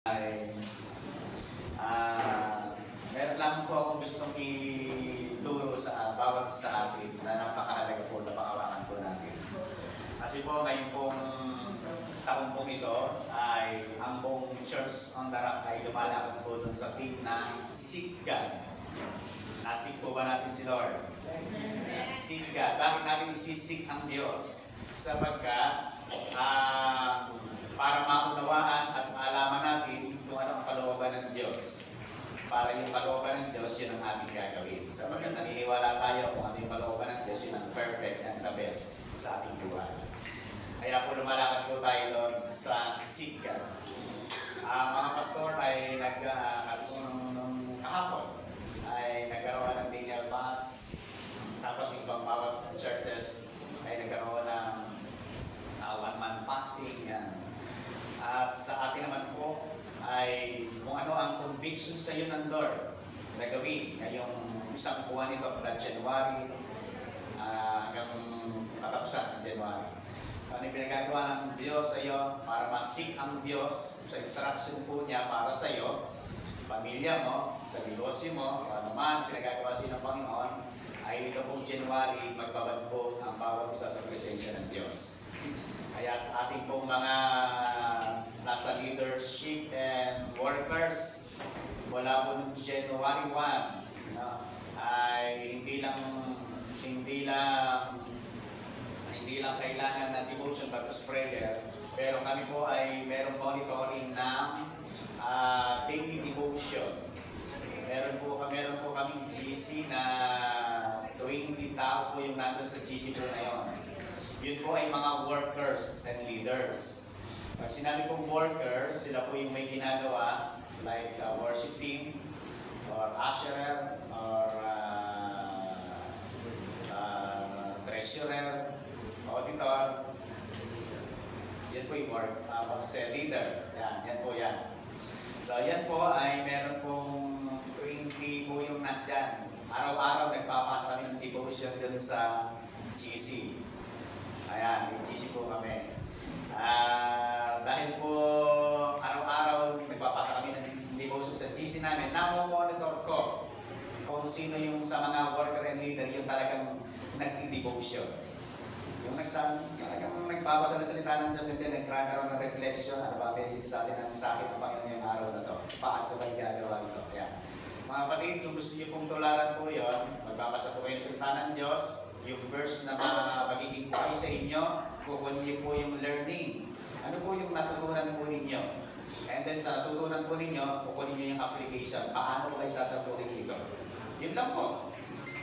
ay meron lang po akong gustong ituro sa bawat sa atin na napakahalaga po na pangawakan po natin. Kasi po ngayon pong taong pong ito ay ang buong Church on the Rock ay lumalakad po dun sa team ng Seek God. Nasik po ba natin si Lord? Seek God. Bakit natin isisik ang Diyos? Sapagkat para maunawaan at maalaman natin kung ano ang kalooban ng Diyos. Para yung kalooban ng Diyos, yun ang ating gagawin. Sapagkat naniniwala tayo kung ano yung kalooban ng Diyos, yun ang perfect and the best sa ating buhay. Kaya po lumalakad po tayo doon sa Seek God. Mga pastor ay kahapon ay nagkaroon ng Daniel Mass. Tapos yung ibang bawat churches ay nagkaroon ng one-month fasting. Yan. At sa atin naman po ay kung ano ang conviction sa iyo ng Lord na gawin ngayong isang buwan nito mula January hanggang katapusan ng January. Ano yung pinagagawa ng Diyos sa iyo para masik ang Diyos sa instruction po niya para sa iyo, pamilya mo, sa negosyo mo, ano man pinagagawa sa iyo ng Panginoon, ay ito pong January magbabad po ang bawat isa sa presensya ng Diyos. Kaya ating pong mga nasa leadership and workers mula po noong January 1 ay hindi lang kailangan ng devotion pagkas prayer, pero kami po ay merong monitoring ng daily devotion. Meron po kaming GC na 20 tao po yung nandun sa GC po na yun. Yun po ay mga workers and leaders. Pag sinabi pong workers, sila po yung may ginagawa like worship team or usherer or treasurer, auditor. Yan po yung work, leader. Yan po yan. So yan po ay meron pong 20 po yung nandyan. Araw-araw nagpapasa kami ng devotion dun sa GC. Ayan, GC po kami. Dahil po araw-araw nagpapasa kami ng devotion sa GC namin, namo-monitor ko kung sino yung sa mga worker and leader yung talagang nag-devotion. Yung talagang nagbabasa ng salita ng Diyos and then nagkakaroon ng reflection, ano ba message sa atin sa akin ng Panginoon yung araw na to? Paano ba yung gagawa nito? Ayan. Mga kapatid, kung gusto niyo pong tularan po yun, magbabasa po kayo ng salita ng Diyos, yung verse na magiging buhay sa inyo, kukunin niyo po yung learning. Ano po yung natutunan po ninyo? And then sa natutunan po ninyo, kukunin niyo yung application. Paano po kayo sasaputin ito? Yun lang po.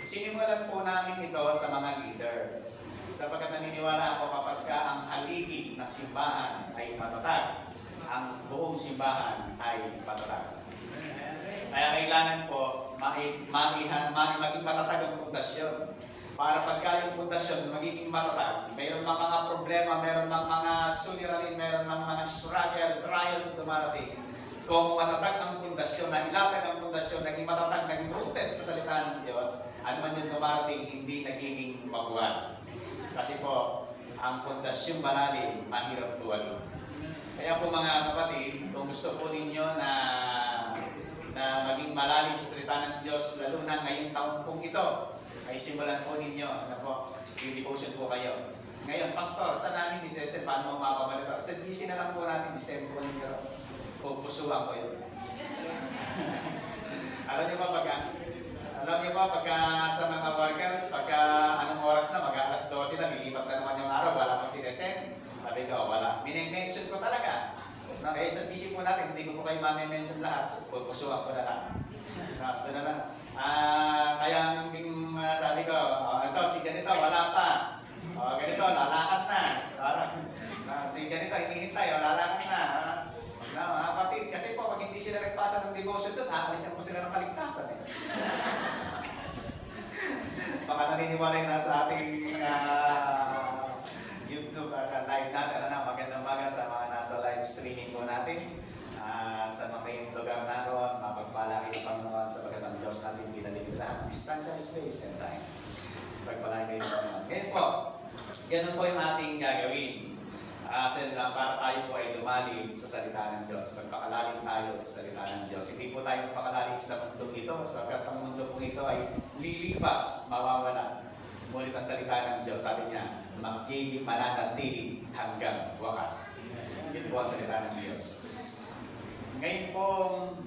Sinimulan po namin ito sa mga leaders. Sapagkat naniniwala ako kapag ang haligi ng simbahan ay matatag, ang buong simbahan ay matatag. Kaya kailangan po maging matatag ang pundasyon. Para pagka yung pundasyon magiging matatag, mayroon mang mga problema, mayroon mang mga suliranin, mayroon mang mga struggle, trials na dumarating. Kung matatag ang pundasyon, nailatag ang pundasyon, naging matatag, naging rooted sa salita ng Diyos, ano man yung dumarating, hindi nagiging mabuhat. Kasi po, ang pundasyong malalim, mahirap tuwalin. Kaya po mga kapatid, kung gusto po ninyo na maging malalim sa salita ng Diyos, lalo na ngayong taon pong ito, ay simulan po ninyo, yung devotion po kayo. Ngayon, Pastor, saan namin isesend? Paano mo mapapalitan? Sa GC na lang po natin, isend po ninyo. Pupusuhan ko yun. Alam niyo ba pagka sa mga workers, pagka anong oras na, mag-alas 12 na, lilipat na naman yung araw, wala pang sinesend. Sabi ko, wala. Mini-mention ko talaga. Eh, sa GC po natin, hindi ko po kayo mami-mention lahat. Pupusuhan ko na lang. Ito na lang. Kaya sabi ko, ito, si ganito, wala pa. Ganito, lalakad na. Si ganito, hinihintay, lalakad na. Kapatid, kasi po, pag hindi sila nagpasa ng devotion doon, aalisan po sila ng kaligtasan. Baka naniniwala yung nasa ating YouTube live natin. Magandang umaga sa mga nasa live streaming po natin. Sa mga kayong lugar naroon, mapagpala kayo ng Panginoon sa pagkatang Diyos natin pinaligid lahat. Distansya, space, and time. Pagpala kayo ng Panginoon. Ngayon po, ganun po yung ating gagawin. Para tayo po ay lumalim sa salita ng Diyos. Magpakalalim tayo tayo sa salita ng Diyos. Hindi po tayo pakalalim sa mundo ito, sapagkat ang mundo po ito ay lilipas, mawawala. Ngunit ang salita ng Diyos, sabi niya, magiging mananatili hanggang wakas. Yun po ang salita ng Diyos. Ngayon pong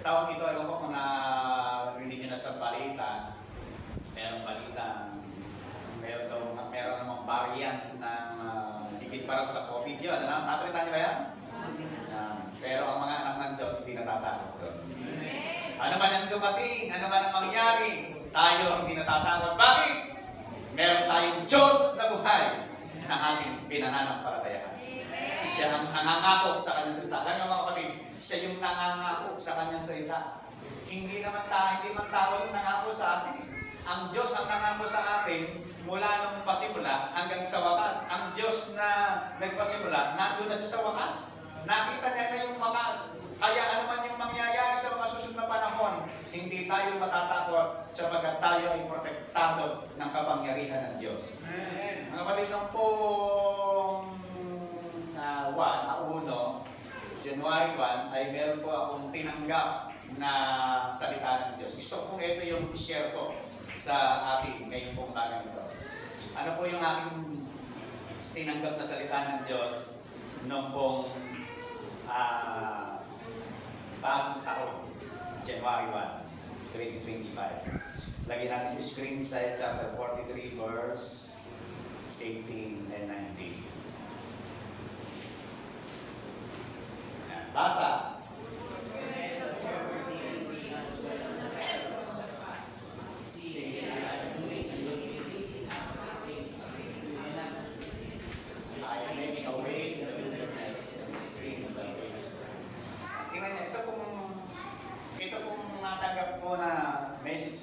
taong ito, ewan ko kung narinig nyo na sa balita, merong balita, meron namang variant ng higit parang sa COVID yun. Napalitan niyo ba yan? Pero ang mga anak ng Diyos hindi natatakot doon. Ano man ang dumating, ano man ang mangyari, tayo hindi natatakot. Bakit? Meron tayong Diyos na buhay na ating pinananampalatayaan. Siya ang nangangako sa kanyang salita. Ano mga kapatid? Siya yung nangangako sa kanyang salita. Hindi man tayo yung nangako sa atin. Ang Diyos ang nangako sa atin mula nung pasimula hanggang sa wakas. Ang Diyos na nagpasimula, nandun na siya sa wakas. Nakita niya na yung wakas. Kaya ano man yung mangyayari sa mga susunod na panahon, hindi tayo matatakot sapagkat tayo ay protektado ng kapangyarihan ng Diyos. Mga kapatid, ng pong 1, January 1, ay meron po akong tinanggap na salita ng Diyos. Gusto kong ito yung share ko sa ating ngayong pong umaga nito. Ano po yung aking tinanggap na salita ng Diyos noong pong bagong taon, January 1, 2025. Lagyan natin si screen Isaiah chapter 43 verse 18 and 19. Yan. Basa.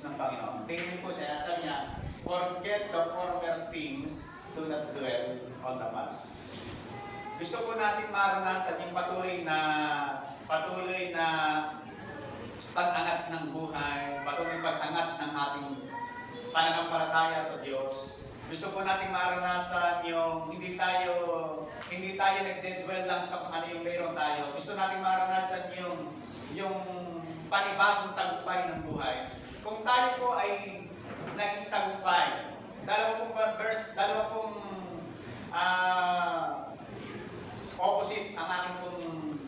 Ng Panginoon. Tingnan po siya, sabi niya, forget the former things, do not dwell on the past. Gusto po natin maranasan yung patuloy na pag-angat ng buhay, patuloy pag-angat ng ating pananampalataya sa Diyos. Gusto po natin maranasan yung hindi tayo nagde-dwell lang sa kung ano yung mayroon tayo. Gusto natin maranasan yung panibagong tagumpay ng buhay. Kung tayo po ay naging tagumpay, dalawa pong opposite ang aking pong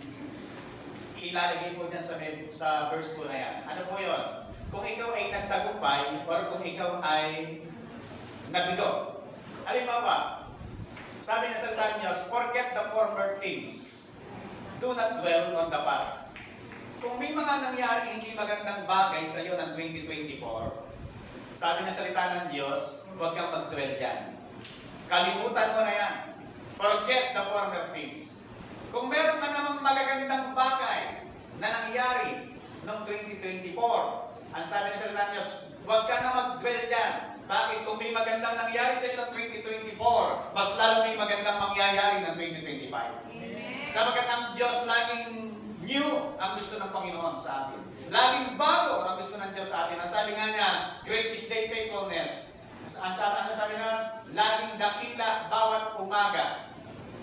ilalagay po dyan sa verse po na yan. Ano po yun? Kung ikaw ay nagtagumpay or kung ikaw ay nabigo. Halimbawa, sabi niya sa salita ng Diyos, forget the former things. Do not dwell on the past. Kung may mga nangyari hindi magandang bagay sa iyo ng 2024, sabi na salita ng Diyos, huwag kang mag-dwell dyan. Kalimutan mo na yan. Forget the former things. Kung meron ka namang magagandang bagay na nangyari noong 2024, ang sabi na salita ng Diyos, huwag ka na mag-dwell dyan. Bakit? Kung may magandang nangyari sa iyo ng 2024, mas lalo may magandang mangyayari ng 2025. Sapagkat ang Diyos laging new ang gusto ng Panginoon sa atin. Laging bago ang gusto ng Diyos sa atin. Ang sabi nga niya, great is thy faithfulness. Ang sabi nga, laging dakila bawat umaga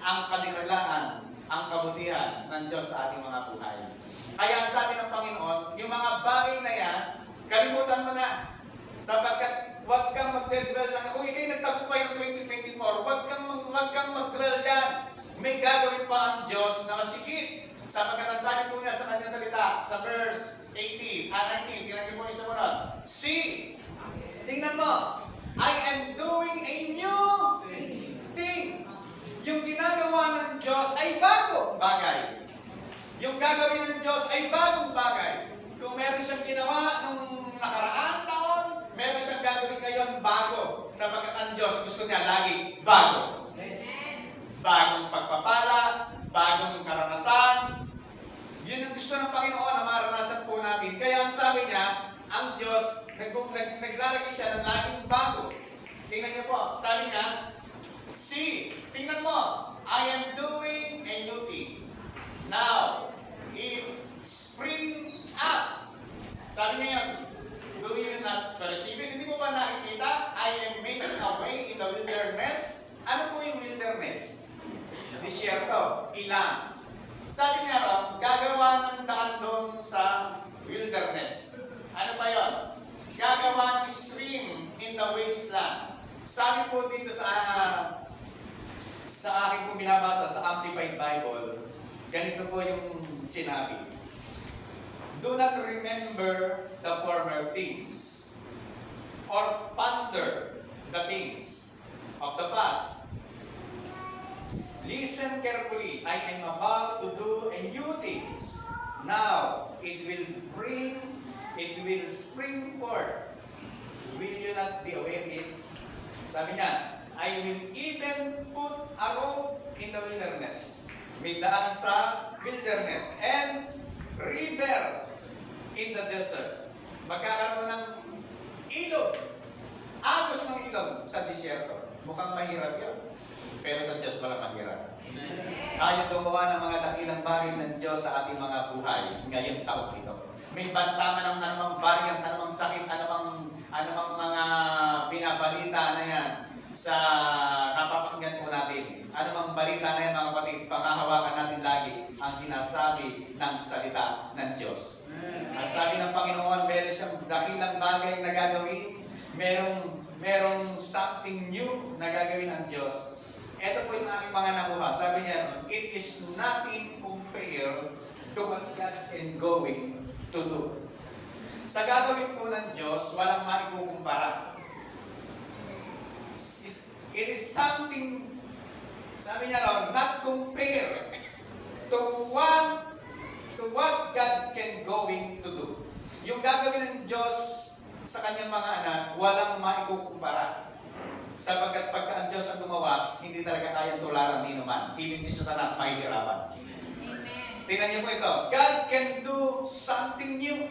ang kadikilaan, ang kabutihan ng Diyos sa ating mga buhay. Kaya ang sabi ng Panginoon, yung mga bagay na yan, kalimutan mo na. Sapagkat huwag kang mag-dwell lang. Kung ikay nagtagumpay ng 2024, huwag kang mag-dwell dyan. May gagawin pa ang Diyos na masikip. Sapagkat ang sabi po niya sa kanyang salita, sa verse 19, tingnan niyo po yung sumunod. See, tingnan mo, I am doing a new thing. Yung ginagawa ng Diyos ay bagong bagay. Yung gagawin ng Diyos ay bagong bagay. Kung meron siyang ginawa nung nakaraang taon, meron siyang gagawin ngayon bago. Sapagkat ang Diyos gusto niya lagi bago. Bagong pagpapala, bagong karanasan. Yun ang gusto ng Panginoon na maranasan po natin. Kaya ang sabi niya, ang Diyos, naglalagay siya ng laging bago. Tingnan niyo po, sabi niya, see, tingnan mo, I am doing a new thing. Now, it spring up. Sabi niya yun, do you not perceive it? Hindi mo ba nakikita? I am making a way in the wilderness. Ano po yung wilderness? Disyerto, ilang. Sabi niya ron, gagawa ng daan Sabi po dito sa aking po binabasa sa Amplified Bible, ganito po yung sinabi. Do not remember the former things or ponder the things of the past. Listen carefully. I am about to do a new things. Now it will spring forth. Will you not be aware of it? Sabi niya, I will even put a road in the wilderness. May daan sa wilderness and river in the desert. Magkakaroon ng ilog. Agos ng ilog sa disyerto. Mukhang mahirap yun. Pero sa Diyos walang mahirap. Tayo gumawa ng mga dakilang bagay ng Diyos sa ating mga buhay ngayong taon ito. May banta man ng anumang variant, anumang sakit, anumang mga binabalita na yan sa napapakinggan po natin. Anumang balita na yan mga kapatid, panghahawakan natin lagi ang sinasabi ng salita ng Diyos. At sabi ng Panginoon, meron siyang dakilang bagay na gagawin. Merong something new na gagawin ng Diyos. Ito po yung aking mga nakuha. Sabi niya, it is nothing compared to what God is going to do. Sa gagawin po ng Diyos, walang maikukumpara. It is something, sabi niya raw, not compared to what God can going to do. Yung gagawin ng Diyos sa kanyang mga anak, walang maikukumpara. Sapagkat pagka ang Diyos ang gumawa, hindi talaga kayang tularan ni naman. Even si Satanas mahihirapan. Tingnan niyo po ito. God can do something new.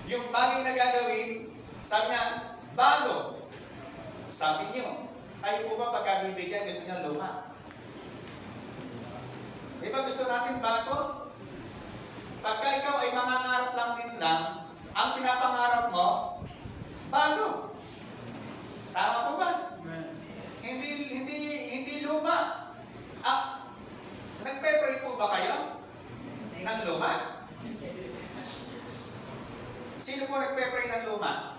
Yung bagay na gagawin, sabi niya, bago. Something new. Kayo po ba pagka bibigyan, gusto niya luma? Di ba gusto natin bago? Pagka ikaw ay mangangarap lang din lang, ang pinapangarap mo, bago. Tama po ba? Hindi luma. Nagpe-pray po ba kayo ng luma? Sino po nagpe-pray ng luma?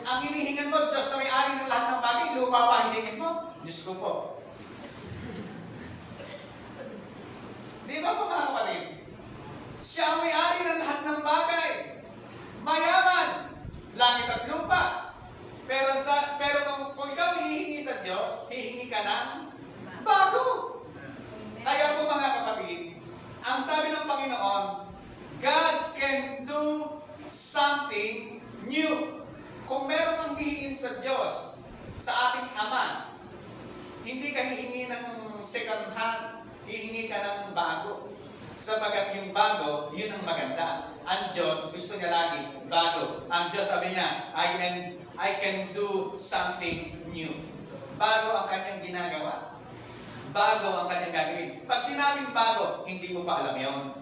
Ang hinihingan mo, Diyos na may-ari ng lahat ng bagay, lupa pa hihingin mo? Diyos ko po. Di ba po mga kapatid? Siya ang may-ari ng lahat ng bagay. Mayaman, langit at lupa. Pero kung ikaw hihingi sa Diyos, hihingi ka ng bago. Kaya po mga kapatid, ang sabi ng Panginoon, God can do something new. Kung meron kang hihingin sa Diyos, sa ating Ama, hindi ka hihingi ng second hand, hihingi ka ng bago. Sapagat yung bago, yun ang maganda. Ang Diyos, gusto niya lagi, bago. Ang Diyos sabi niya, I can do something new. Bago ang kanyang ginagawa. Bago ang kanyang gagawin. Pag sinabing bago, hindi mo pa alam yon.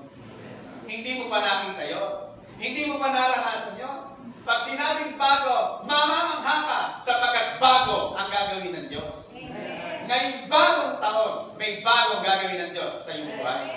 Hindi mo pa nakita yon. Hindi mo pa naranasan yon. Pag sinabing bago, mamamangha ka sapagkat bago ang gagawin ng Diyos. Ngayong bagong taon, may bagong gagawin ng Diyos sa iyong buhay.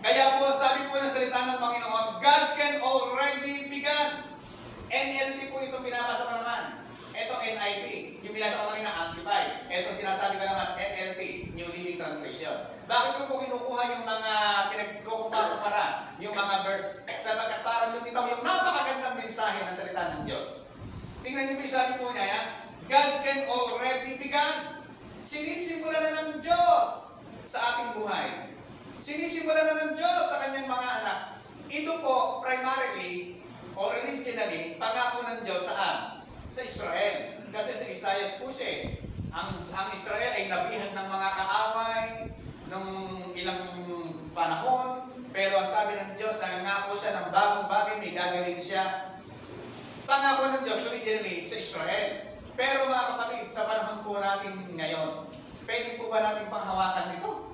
Kaya po, sabi po ng salita ng Panginoon, God can already begin. NLT po itong pinapasa ko naman. Ito NIV, yung binasa ko kanina Amplified. Ito sinasabi ko naman NLT, New Living Translation. Bakit ko po kinukuha yung mga pinagkukumpara, yung mga verse, sapagkat parang lumitaw yung napakagandang mensahe ng salita ng Diyos. Tingnan niyo po yung sabi po niya, God can already begin. Sinisimulan na ng Diyos sa ating buhay. Sinisimulan na ng Diyos sa kanyang mga anak. Ito po, primarily, or originally, pangako ng Diyos saan? Sa Israel. Kasi sa Isaiah po siya. Ang Israel ay nabihan ng mga kaaway nung ilang panahon. Pero ang sabi ng Diyos, nangangako siya ng bagong bagay, may gagawin siya. Pangako ng Diyos originally sa Israel. Pero mga kapatid, sa panahon po natin ngayon, pwede po ba natin panghawakan ito?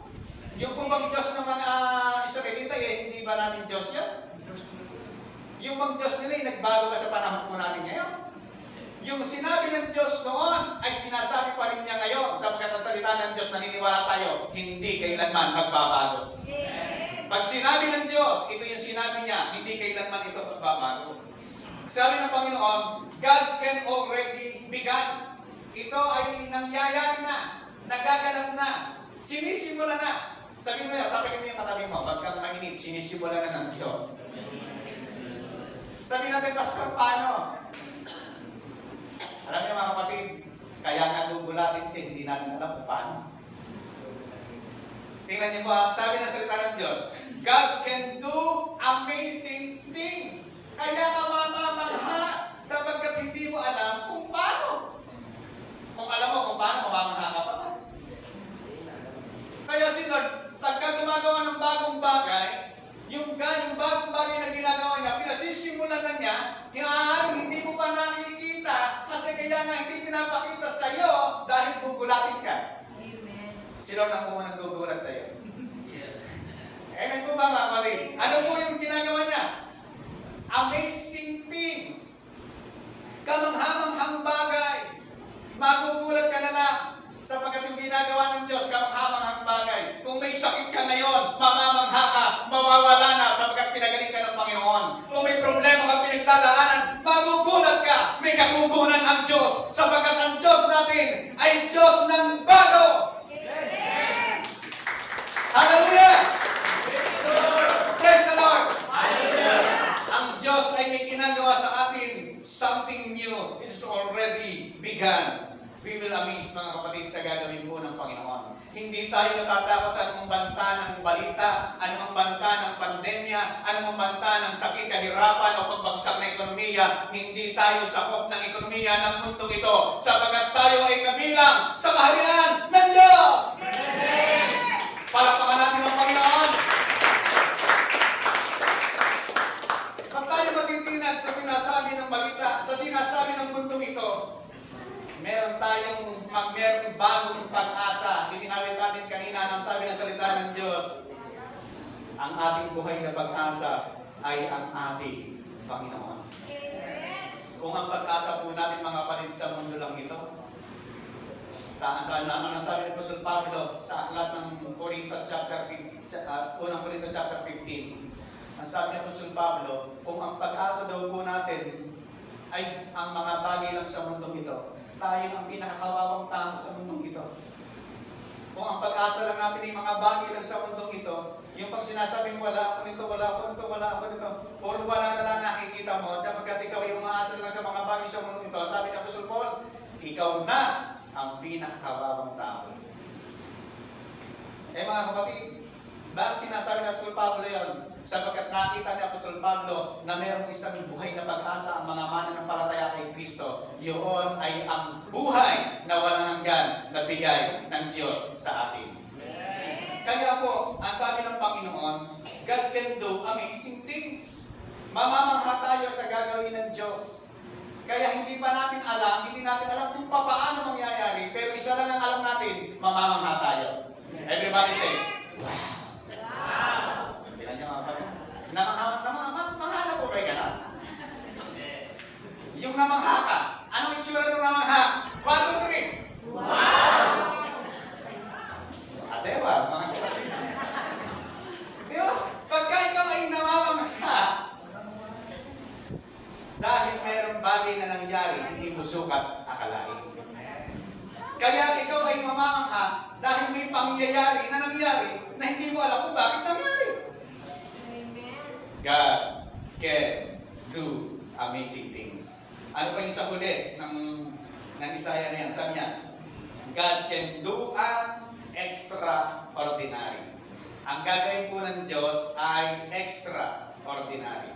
Yung po bang Diyos ng mga Israelita, hindi ba natin Diyos yan? Yung bang Diyos nila, nagbago ba sa panahon po natin ngayon? Yung sinabi ng Diyos noon, ay sinasabi pa rin niya ngayon, sapagkat ang salita ng Diyos, naniniwala tayo, hindi kailanman magbabago. Pag sinabi ng Diyos, ito yung sinabi niya, hindi kailanman ito magbabago. Sabi ng Panginoon, God can already begin. ito ay nangyayari na, nagaganap na, sinisimula na. Sabi mo yun, tapos yung katabi mo, pag kang mainit, sinisimula na ng Diyos. Sabi natin, Pastor, paano? Alam niyo mga kapatid, kaya nga gugulatin ka, hindi natin alam kung paano. Tingnan niyo po, sabi ng salita ng Diyos, God can do amazing things. Kaya ka mamamangha sapagkat hindi mo alam kung paano. Kung alam mo kung paano, mamamangha ka pa ba? Kaya si Lord, pagka gumagawa ng bagong bagay, yung bagong bagay na ginagawa niya, pinasisimulan na niya, hindi mo pa nakikita kasi kaya nga hindi pinapakita sa iyo dahil gugulatin ka. Amen. Si Lord ang unang gugulat sa iyo. Amen po ba mga kapatid? Ano po yung ginagawa niya? Amazing things. Kamanghamanghang bagay. Magugulat ka na lang sapagkat yung ginagawa ng Diyos, kamanghamanghang bagay. Kung may sakit ka ngayon, mamamangha ka, mawawala na sapagkat pinagaling ka ng Panginoon. Kung may problema ka pinagdadaanan, magugulat ka. May kagugunan ang Diyos sapagkat ang Diyos natin ay Diyos ng bago. Amen. Hallelujah! Praise the Lord! Hallelujah. Ang Diyos ay may ginagawa sa atin something new. It's already begun. We will amaze mga kapatid sa gagawin po ng Panginoon. Hindi tayo natatakot sa anumang banta ng balita, anumang banta ng pandemya, anumang banta ng sakit, kahirapan o pagbagsak ng ekonomiya. Hindi tayo sakop ng ekonomiya ng mundong ito sapagkat tayo ay kabilang sa kaharian ng Diyos. Palakpakan natin ang Panginoon. Pag tayo matitinag sa sinasabi ng balita, sa sinasabi ng mundong ito, meron bagong pag-asa. Itinawid natin kanina ng sabi ng salita ng Diyos. Ang ating buhay na pag-asa ay ang ating Panginoon. Kung ang pag-asa po natin mga kapatid sa mundo lang ito, ang sabi ni Apostol Pablo sa aklat ng Corinto chapter 15, ang sabi ni Apostol Pablo, kung ang pag-asa daw po natin ay ang mga bagay lang sa mundong ito, tayo ang pinakakawawang tao sa mundong ito. Kung ang pag-asa lang natin ay mga bagay lang sa mundong ito, yung pag sinasabing wala ako nito, wala ako nito, wala ako nito, puro wala na lang nakikita mo, sapagkat ikaw ay umaasa lang sa mga bagay sa mundong ito, sabi ni Apostol Paul, ikaw na ang pinakakawawang tao. Mga kapatid, bakit sinasabi ni Apostol Pablo yun? Sapagkat nakita ni Apostol Pablo na mayroong isang buhay na pag-asa ang mga mananampalataya kay Kristo. Yun ay ang buhay na walang hanggan na bigay ng Diyos sa atin. Kaya po, ang sabi ng Panginoon, God can do amazing things. Mamamangha tayo sa gagawin ng Diyos. Kaya hindi natin alam kung paano mangyayari, pero isa lang ang alam natin, mamamangha tayo. Everybody say, wow! Tingnan niyo mga kapatid. Namangha na po kayo ganun? Yung namangha ka, anong itsura ng namangha? 1, 2, 3. Wow! Adewa, mga kapatid. Di ba? Pagka ikaw ay namamangha, dahil mayroong bagay na nangyari, hindi mo sukat akalain. Kaya ikaw ay mamamangha dahil may pangyayari na nangyari na hindi mo alam kung bakit nangyari. God can do amazing things. Ano pa yung sa huli ng Isaiah na yan? Sabi niya, God can do an extraordinary. Ang gagawin po ng Diyos ay extraordinary.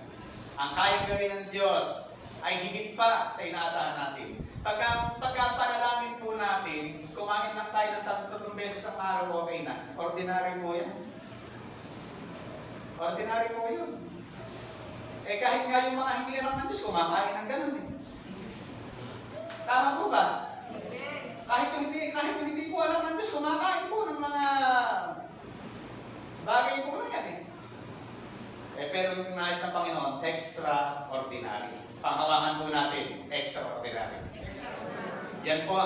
Ang kayang gawin ng Diyos ay higit pa sa inaasahan natin. Pagka panalangin po natin, kumangin lang tayo ng 3 beses ang araw, okay na. Ordinary po yan. Ordinary po yun. Kahit nga yung mga hindi anak ng Diyos, kumakain ng ganun eh. Tama po ba? Kahit yung hindi po anak ng Diyos, kumakain po ng mga bagay po na yan eh. Pero yung nais ng Panginoon, extraordinary. Panghawakan po natin, extraordinary. Yan po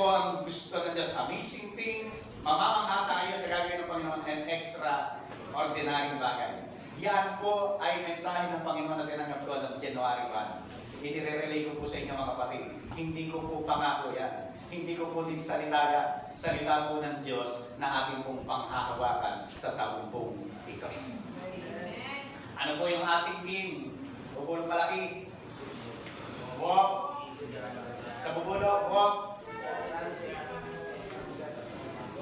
ang gusto ng Diyos. Amazing things, mamamangha tayo sa gagawin ng Panginoon, and extraordinary bagay. Yan po ay mensahe ng Panginoon na tinanggap ko noong January 1. inire-relay ko po sa inyo mga kapatid. Hindi ko po pangako yan. Hindi ko po din salita po ng Diyos na ating pong panghahawakan sa taong pong ito. Ano po yung ating theme? Bubulong malaki. Walk. Sa bubulong, walk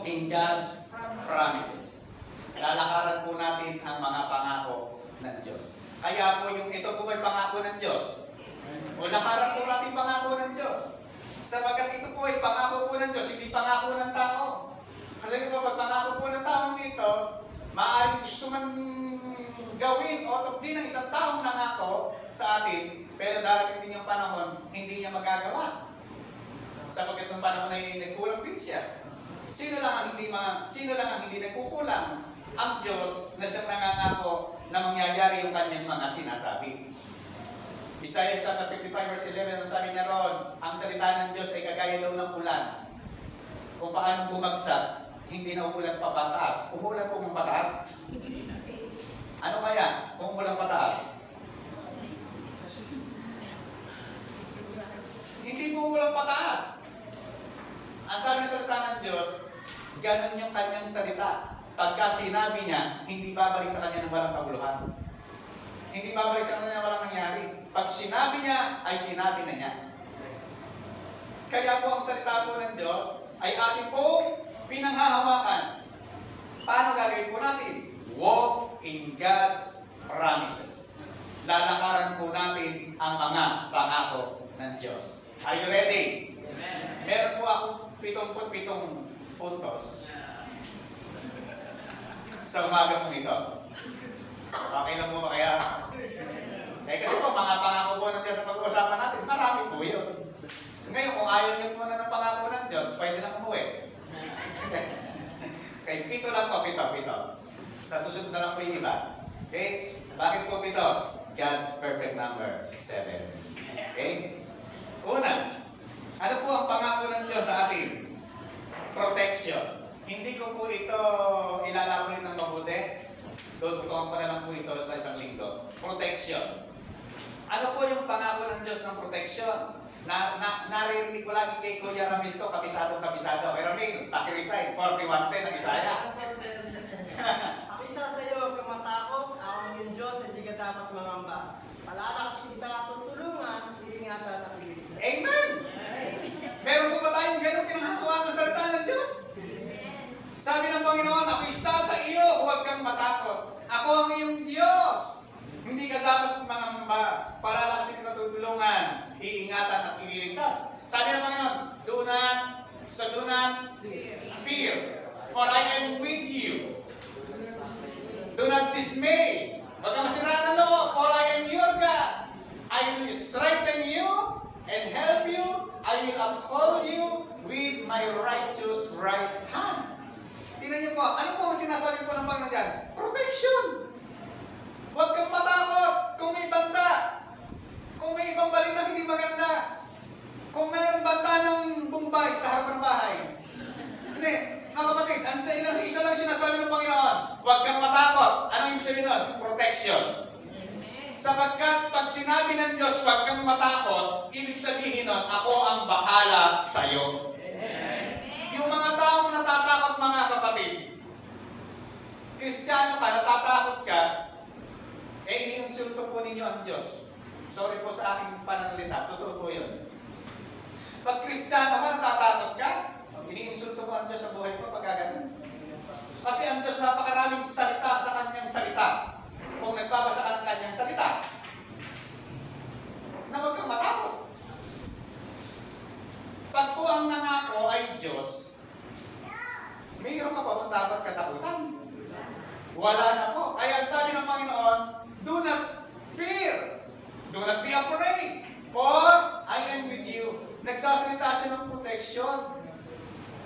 in God's promises. Lalakaran po natin ang mga pangako ng Diyos. Kaya po yung ito po ay pangako ng Diyos. O lakaran po natin pangako ng Diyos. Sapagkat ito po ay pangako po ng Diyos, hindi pangako ng tao. Kasi po pag pangako po ng tao dito, maaaring gusto man gawin o din ng isang taong nangako sa atin, pero darating din yung panahon, hindi niya magagawa. Sapagkat ng panahon ay nagkulang din siya. Sino lang ang hindi nagkukulang? Ang Diyos na siyang nangangako na mangyayari yung kanyang mga sinasabi. Isaiah chapter 55 verse 11, ang sabi niya ron, ang salita ng Diyos ay kagaya daw ng ulan. Kung paano bumagsak, hindi na umulan pa pataas. Umulan po ng pataas? Ano kaya kung umulan pataas? Hindi po umulan pataas. Ang sabi ng salita ng Diyos, ganun yung kanyang salita. Pagka sinabi niya, hindi babalik sa kanya ng walang kabuluhan. Hindi babalik sa kanya ng walang nangyari. Pag sinabi niya, ay sinabi na niya. Kaya po ang salita po ng Diyos ay ating pong pinanghahawakan. Paano gagawin po natin? Walk in God's promises. Lalakaran po natin ang mga pangako ng Diyos. Are you ready? Amen. Meron po ako 77 puntos sa umaga pong ito. Okay lang po ba kaya? Kasi po, mga pangako po ng Diyos sa pag-uusapan natin, marami po yun. Ngayon, kung ayaw niyo po na ng pangako ng Diyos, pwede lang umuwi. Okay, 7 lang po, 7. Sa susunod na lang po yung iba. Okay? Bakit po 7? God's perfect number, 7. Okay? Una, ano po ang pangako ng Diyos sa atin? Protection. Hindi ko po ito ilalamunin ng mabuti. Tututukan ko na lang po ito sa isang linggo. Protection. Ano po yung pangako ng Diyos ng protection? Naririnig ko lagi kay Kuya Ramil to, kabisado. Kay Ramil, pakiresign, 41 pen ng Isaya. Ako isa sa iyo, kamatakot, ako yung Diyos, hindi ka dapat mangamba. Palala kasi kita tutulungan, iingatan at iligtas. Amen! Meron po ba tayong ganun pinanghahawakan ng salita ng Diyos? Sabi ng Panginoon, ako isa sa iyo, huwag kang matakot. Ako ang iyong Diyos. Hindi ka dapat mangamba. Palala kasi kita tutulungan, iingatan at ililigtas. Sabi ng Panginoon, do not fear, for I am with you. Do not dismay. Huwag kang masiraan ng loob, for I am your God. I will strengthen you and help you. I will uphold you with my righteous right hand. Tingnan niyo po, ano po ang sinasabi po ng Panginoon dyan? Protection. Huwag kang matakot kung may banta. Kung may ibang balita hindi maganda. Kung mayroong banta ng Bombay sa harapan ng bahay. Hindi, mga kapatid, isa lang sinasabi ng Panginoon, huwag kang matakot. Ano yung sabihin nun? Protection. Sapagkat pag sinabi ng Diyos, huwag kang matakot, ibig sabihin nun, ako ang bahala sa'yo. Yung mga taong natatakot, mga kapatid, Kristiyano ka, natatakot ka, iniinsulto po ninyo ang Diyos. Sorry po sa aking pananalita, totoo po yun. Pag Kristiyano ka, natatakot ka, iniinsulto mo ang Diyos sa buhay mo pag gaganon. Kasi ang Diyos napakaraming salita sa kanyang salita. Kung nagbabasa ka ng kanyang salita, na huwag kang matakot. Pag po ang nangako ay Diyos, mayroon ka pa bang dapat katakutan? Wala na po. Kaya sabi ng Panginoon, do not fear. Do not be afraid. For I am with you. Nagsasalita siya ng protection.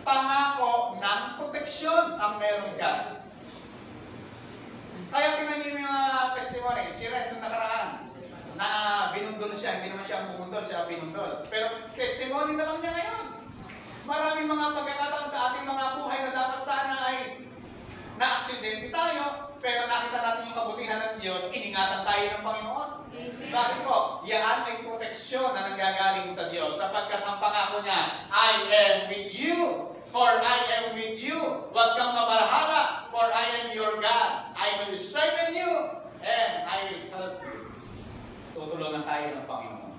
Pangako ng proteksyon ang meron ka. Kaya tingnan niyo yung mga testimony. Si Renz ang nakaraan na binundol siya. Hindi naman siya ang bumundol, siya ang binundol. Pero testimony na lang niya ngayon. Maraming mga pagkakataon sa ating mga buhay na dapat sana ay na-aksidente tayo, pero nakita natin yung kabutihan ng Diyos, iningatan tayo ng Panginoon. Bakit po? Yan ay protection proteksyon na nanggagaling sa Diyos sapagkat ang pangako niya, I am with you, for I am with you. Huwag kang mabarhala, for I am your God. I will strengthen you, and I will help you. Tutulungan tayo ng Panginoon.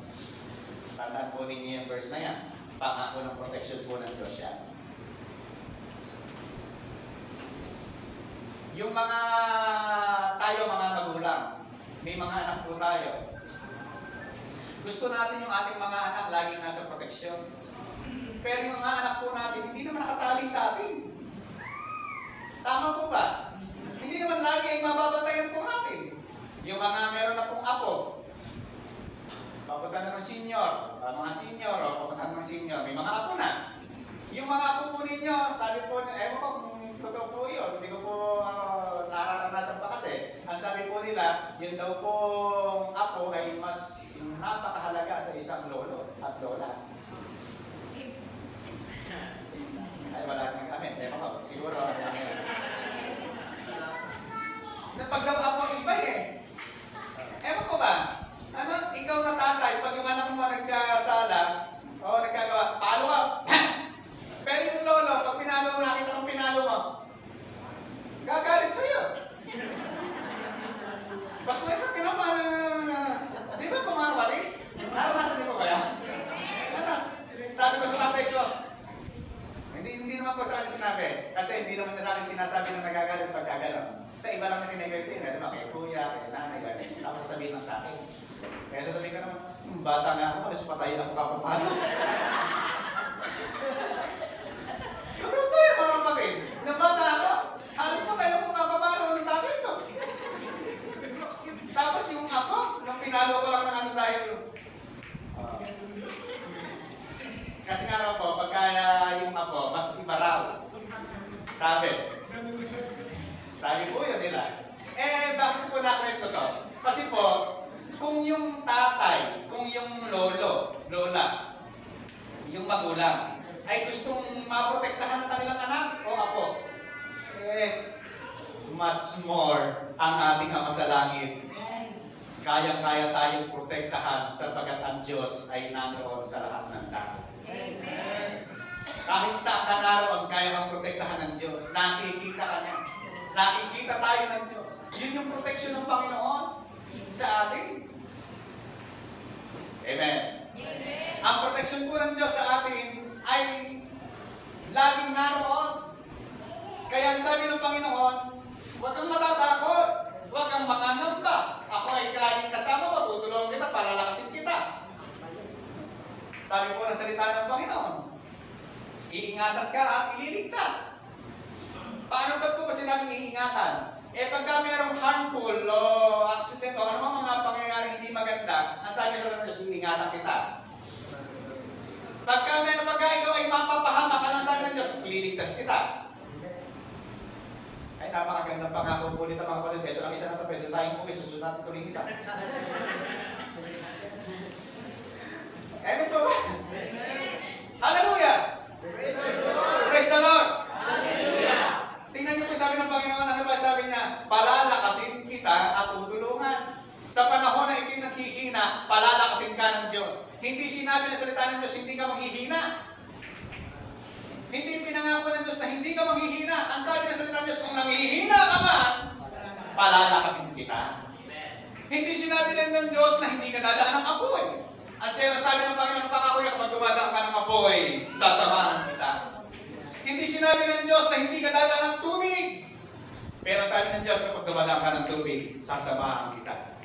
Tandaan po ninyo yung verse na yan. Pangako ng protection po ng Diyos yan. Yung mga mga magulang, may mga anak po tayo. Gusto natin yung ating mga anak laging nasa proteksyon. Pero yung mga anak po natin, hindi naman nakatali sa atin. Tama po ba? Hindi naman lagi ay mababantayan po natin. Yung mga meron na pong apo, papunta na ng senior, mga senior, o papunta na ng senior, may mga apo na. Yung mga apo po ninyo, sabi po, ewan ko kung totoo po yun, hindi ko po nararanasan pa kasi. Ang sabi po nila, yun daw pong apo ay mas napakahalaga sa isang lolo at lola. Ay, wala nang amin. Ewan ko, siguro. Pag daw apo, iba eh. Ewan ko ba? Ano, ikaw na tatay, pag yung anak mo nagkasala, o nagkagawa, palo ka. Pero yung lolo, pag pinalo mo, nakita kang pinalo mo, gagalit sa'yo. Bakit ka pinapalo? Di ba pumarabali? Naranasan niyo ba kaya? Ano? Sabi ko sa tatay ko, hindi naman ko sa akin sinabi. Kasi hindi naman niya sa akin sinasabi na nagagalit pag gagalaw. Sa iba lang na sinigurtin, kay kuya, kay nanay, gano'n. Tapos sasabihin lang sa akin. Kaya sasabihin ko naman, bata nga ako, tapos patayin ako kapapalo. Totoo po yan, mga kapatid. Nang bata ako, halos patayin ako kapapalo ng tatay ko. Tapos yung ako, nung pinalo ko lang ng ano dahil, kasi nga raw po, pagka yung ako, mas iba raw. Sabi po yun nila. Bakit po nakwento to? Kasi po, kung yung tatay, kung yung lolo, lola, yung magulang, ay gustong maprotektahan ng kanilang anak o apo, yes, much more ang ating Ama sa Langit. Kayang-kaya tayong protektahan sapagkat ang Diyos ay naroon sa lahat ng tao. Amen. Kahit saan ka naroon, kaya kang protektahan ng Diyos. Nakikita ka niya. Nakikita tayo ng Diyos. Yun yung proteksyon ng Panginoon sa atin. Amen. Amen. Ang proteksyon po ng Diyos sa atin ay laging naroon. Kaya ang sabi ng Panginoon, huwag kang matatakot, huwag kang makangamba. Ako ay laging kasama mo, tutulungan kita, palalakasin kita. Sabi po ng salita ng Panginoon, iingatan ka at ililigtas. Paano ba po sinabing iingatan? Pagka mayroong harmful o accident o ano mga pangyayari hindi maganda, ang sabi sa Diyos, iingatan kita. Pagka ikaw ay mapapahamak, anong sabi ng Diyos? Ililigtas kita. Ay, napakagandang pangako po nito mga kapatid. Ito kami sa natin, pwede tayong uwi, susunod natin tuloy kita. Ano po ba? Hallelujah! Praise the Lord! Hallelujah. Tingnan niyo po sabi ng Panginoon, ano ba sabi niya? Palalakasin kita at tutulungan. Sa panahon na ikay naghihina, palalakasin ka ng Diyos. Hindi sinabi na salita ng Diyos, hindi ka manghihina. Hindi pinangako ng Diyos na hindi ka manghihina. Ang sabi ng salita ng Diyos, kung nanghihina ka man, palalakasin kita. Hindi sinabi lang ng Diyos na hindi ka dadaan ng apoy. Ang sabi ng Panginoon, pangako kapag dumadaan ka ng apoy, sasamahan kita. Hindi sinabi ng Diyos na hindi ka dadaan ng tubig. Pero sabi ng Diyos, kapag dumadaan ka ng tubig, sasamahan kita.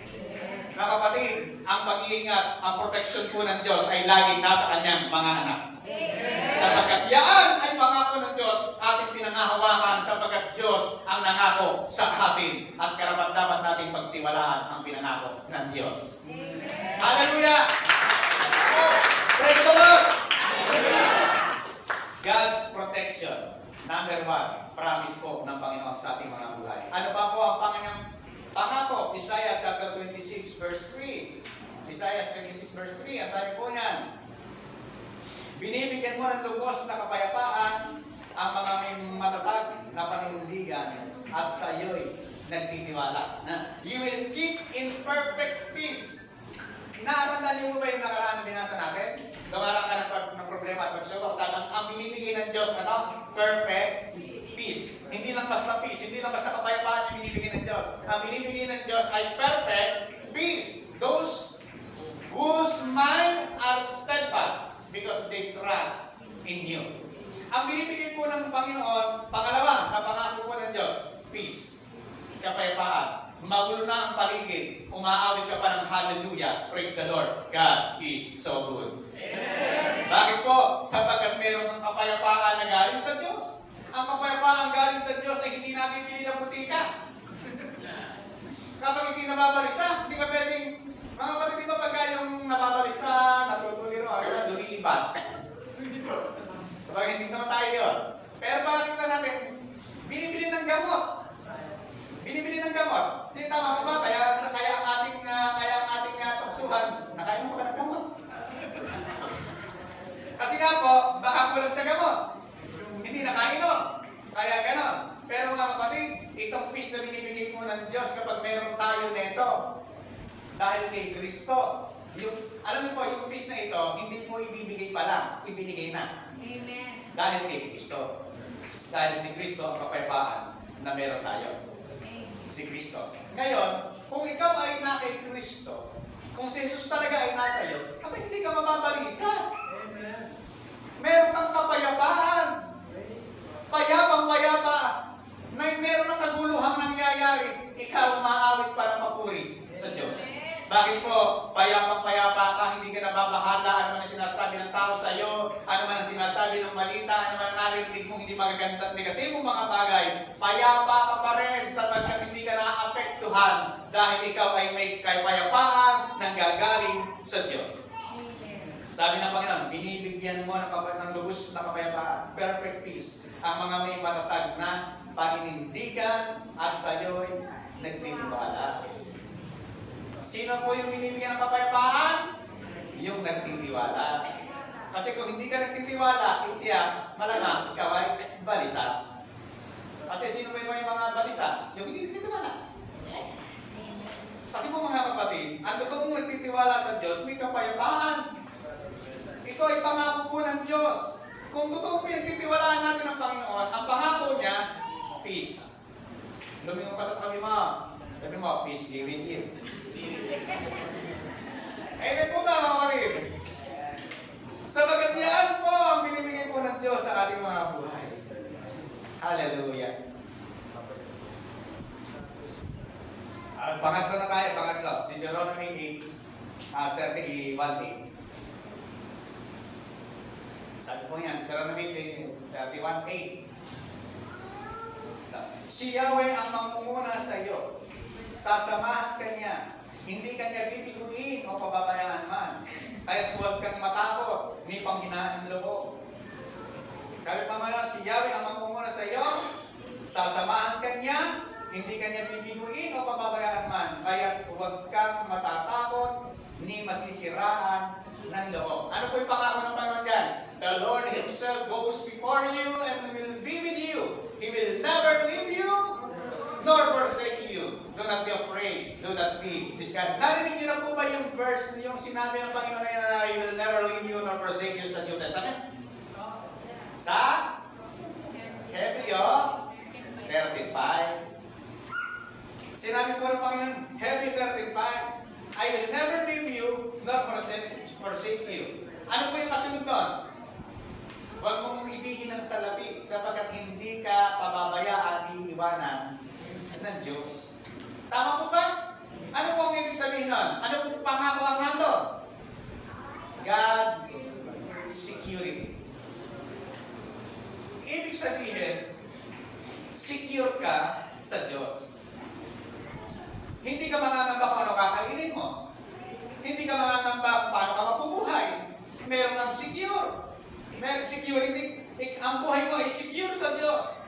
Mga kapatid, ang pag-iingat, ang proteksyon po ng Diyos ay laging nasa kanyang mga anak. Sapagkat yan ay pangako ng Diyos, ating pinangahawakan sapagkat Diyos ang nangako sa atin at karapat-dapat nating pagtiwalaan ang pinangako ng Diyos. Hallelujah! Praise the Lord! God's protection. Number 1, promise po ng Panginoon sa ating mga buhay. Ano pa po ang Panginoon? Pangako, Isaiah chapter 26 verse 3. Isaiah 26 verse 3, ang sabi po niyan, binibigyan mo ng lubos na kapayapaan ang mga may matatag na paninindigan at sa iyo'y nagtitiwala. Na you will keep in perfect peace Naarandaan niyo mo ba yung nakaraan na binasa natin? Dumarang ka ng problema at pagsubok. Sabi, ang binibigay ng Diyos, ano? Perfect peace. Hindi lang basta peace, hindi lang basta kapayapaan yung binibigay ng Diyos. Ang binibigay ng Diyos ay perfect peace. Those whose mind are steadfast because they trust in you. Ang binibigay po ng Panginoon, pangalawa, na pangako po ng Diyos, peace. Kapayapaan. Magulo na ang paligid. Umaawit ka pa ng hallelujah. Praise the Lord. God is so good. Amen. Bakit po? Sapagkat meron kang kapayapaan na galing sa Diyos. Ang kapayapaan galing sa Diyos ay hindi nabibili ng butika. Kapag hindi nababalisa, hindi ka pwedeng, mga kapatid, di ba pagka yung nababalisa, natutuliro, lumilipad. Kapag hindi naman tayo yun. Pero bakit natin, binibili ng gamot. Binibili ng gamot. Hindi tama po ba? Kaya ang ating saksuhan, nakain mo ka ng gamot. Kasi nga po, baka kulang sa gamot. Hindi nakainom. Kaya ganon. Pero mga kapatid, itong peace na binibigay po ng Diyos kapag meron tayo nito, dahil kay Kristo, alam niyo po, yung peace na ito, hindi po ibibigay pa lang, ibinigay na. Amen. Dahil kay Kristo. Dahil si Kristo ang kapayapaan na meron tayo. Si Kristo. Ngayon, kung ikaw ay na kay Kristo, kung si Jesus talaga ay nasa iyo, hindi ka mababalisa. Amen. Meron kang kapayapaan. Payapang-payapa. Meron ng kaguluhang nangyayari. Ikaw maawit para mapuri sa Diyos. Bakit po? Payapang-payapa ka, hindi ka nababahala. Ano man ang sinasabi ng tao sa iyo, ano man ang sinasabi ng malita, ano man ang narinig mong hindi magaganda at negatibong mga bagay, payapa ka pa rin sapagkat hindi ka naapektuhan dahil ikaw ay may kapayapaan nang gagaling sa Diyos. Sabi ng Panginoon, binibigyan mo ng lubos na kapayapaan, perfect peace, ang mga may matatag na paninindigan at sa iyo'y nagtitiwala. Sino po yung binibigyan ng kapayapaan? Yung nagtitiwala. Kasi kung hindi ka nagtitiwala, itiyak, malamang ikaw ay balisa. Kasi sino ba yung mga balisa? Yung hindi nagtitiwala. Kasi po mga kapatid, ang totoong nagtitiwala sa Diyos, may kapayapaan. Ito ay pangako po ng Diyos. Kung totoong pinagtitiwalaan natin ng Panginoon, ang pangako niya, peace. Lumingon ka sa kami mo. Sabi mo, peace be with you. Amen po ba mga kapatid? Sabagat yan po ang binibigay po ng Diyos sa ating mga buhay. Hallelujah. Pangatlo na tayo, pangatlo. Deuteronomy 31:8. Sabi po yan, Deuteronomy 31:8. Si Yahweh ang mamumuna sa iyo. Sasamahan ka niya. Hindi ka niya bibiguin o pababayaan man. Kaya't huwag kang matakot, ni panghinaan ng loob. Sabi pa nga, si Yahweh ang mamumuna sa iyo. Sasamahan ka niya. Hindi ka niya bibiguin o pababayaan man. Kaya't huwag kang matatakot, ni masisiraan ng loob. Ano po yung pangako ng Panginoon dyan? The Lord Himself goes before you and will be with you. He will never leave you nor forsake you. Do not be afraid. Do not be discouraged. Narinig niyo na po ba yung verse, yung sinabi ng Panginoon na He will never leave you nor forsake you sa New Testament? Sa Hebreo 35. Sinabi po ng Panginoon, Hebreo 35, I will never leave you nor forsake you. Ano po yung kasunod doon? Huwag mong ibigin ng salapi sapagkat hindi ka pababayaan, iiwanan ng Diyos. Tama po ba? Ano po ang ibig sabihin nun? Ano po pangako ang nandun? God security. Ibig sabihin, secure ka sa Diyos. Hindi ka mangangamba kung ano kakainin mo. Hindi ka mangangamba kung paano ka mabubuhay. Meron kang secure. Meron security. Ang buhay mo ay secure sa Diyos.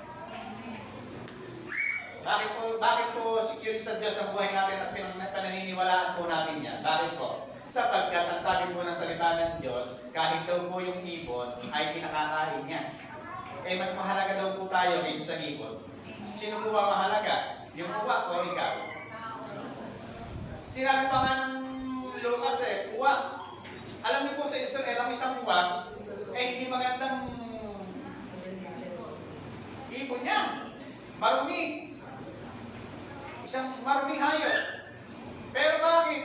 Bakit po secure sa Diyos ang buhay natin at pananiniwalaan po natin yan? Bakit po? Sapagkat ang sabi po ng salita ng Diyos, kahit daw po yung ibon ay pinakakain niya. Eh mas mahalaga daw po tayo kaysa sa ibon. Sino po ba mahalaga? Yung uwak o ikaw? Sinabi pa nga ng Lucas Alam niyo po sa Israel, ang isang buwak, hindi magandang ibon niya. Marumi. Isang maruming hayop. Pero bakit?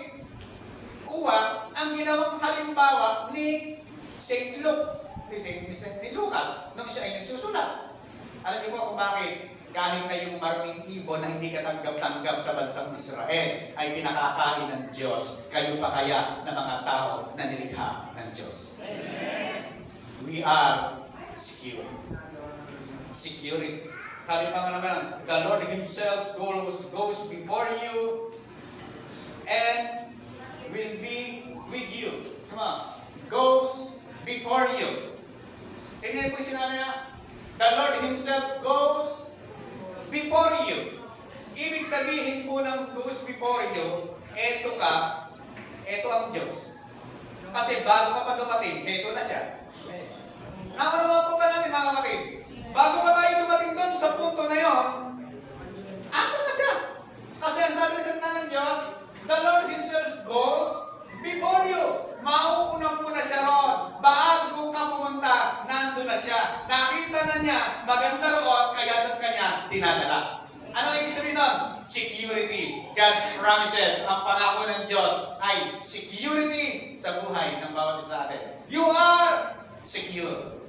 Uwak ang ginawang halimbawa ni St. Luke, ni Lucas, nung siya ay nagsusulat. Alam niyo po kung bakit? Kahit na yung maruming ibon na hindi katanggap-tanggap sa bansang Israel ay pinakakain ng Diyos, kayo pa kaya na mga tao na nilikha ng Diyos? We are secure. Security. Sabi pa nga naman, the Lord Himself goes before you and will be with you. Come on. Goes before you. Tingnan po yung sinabi niya, the Lord Himself goes before you. Ibig sabihin po ng goes before you, eto ka, eto ang Diyos. Kasi bago ka pa dumating, eto na siya. Nakunawa po ba natin mga kapatid? Bago pa tayo dumating doon sa punto na yon, ano na siya? Kasi ang sabi ng Diyos, the Lord Himself goes before you. Mauuna muna siya ron. Bago ka pumunta, nandun na siya. Nakita na niya, maganda roon, kaya doon kanya dinadala. Ano ibig sabihin nun? Security. God's promises, ang pangako ng Diyos ay security sa buhay ng bawat isa natin. You are secure.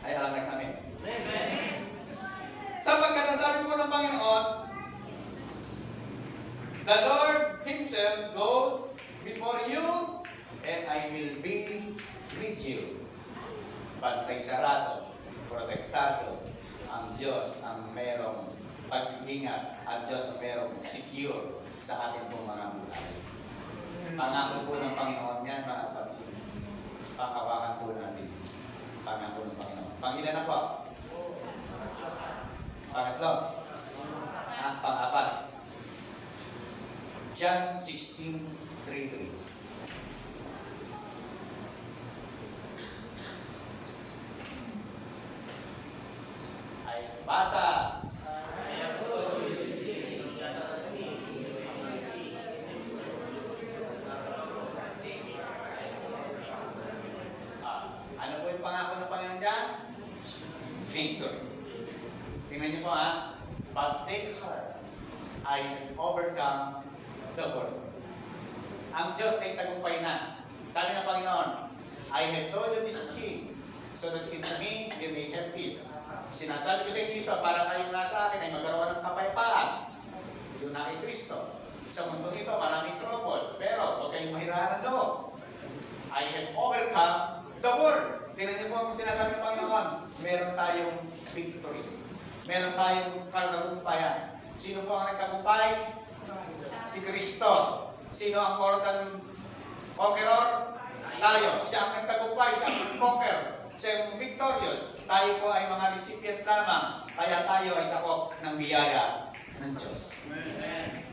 Ay alam na kami. Sapagkat nasabi po ng Panginoon, the Lord Himself goes before you and I will be with you. Bantay sarado, protektado, ang Diyos ang merong pag-ingat, ang Diyos ang merong secure sa ating pong mga buhay. Pangako po ng Panginoon yan, mga kapatid. Panghawakan po natin. Pangako ng Panginoon. Pangilan na po? Pangatlo? Pang-apat. John 16:3. Ay, basa. Ano po yung pangako ng Panginoon dyan? Victory. Tingnan niyo po but take heart, I overcome the world. Ang Diyos ay tagumpay na. Sabi ng Panginoon, I have told you this thing, so that in me you may have peace. Sinasabi ko sa inyo dito, para kayong nasa akin ay magkaroon ng kapayapaan. Yun na kay Kristo. Sa mundo nito, maraming trouble, pero huwag kayong mahirapan ng loob. I have overcome the world. Tingnan niyo po ang sinasabi ng Panginoon, meron tayong victory. Meron tayong katagumpayan. Sino po ang nagtagumpay? Si Kristo. Sino ang mortal conqueror? Tayo. Siya ang nagtagumpay, siya ang conquer. Siya ang victorious. Tayo po ay mga recipient lamang. Kaya tayo ay sakop ng biyaya ng Diyos.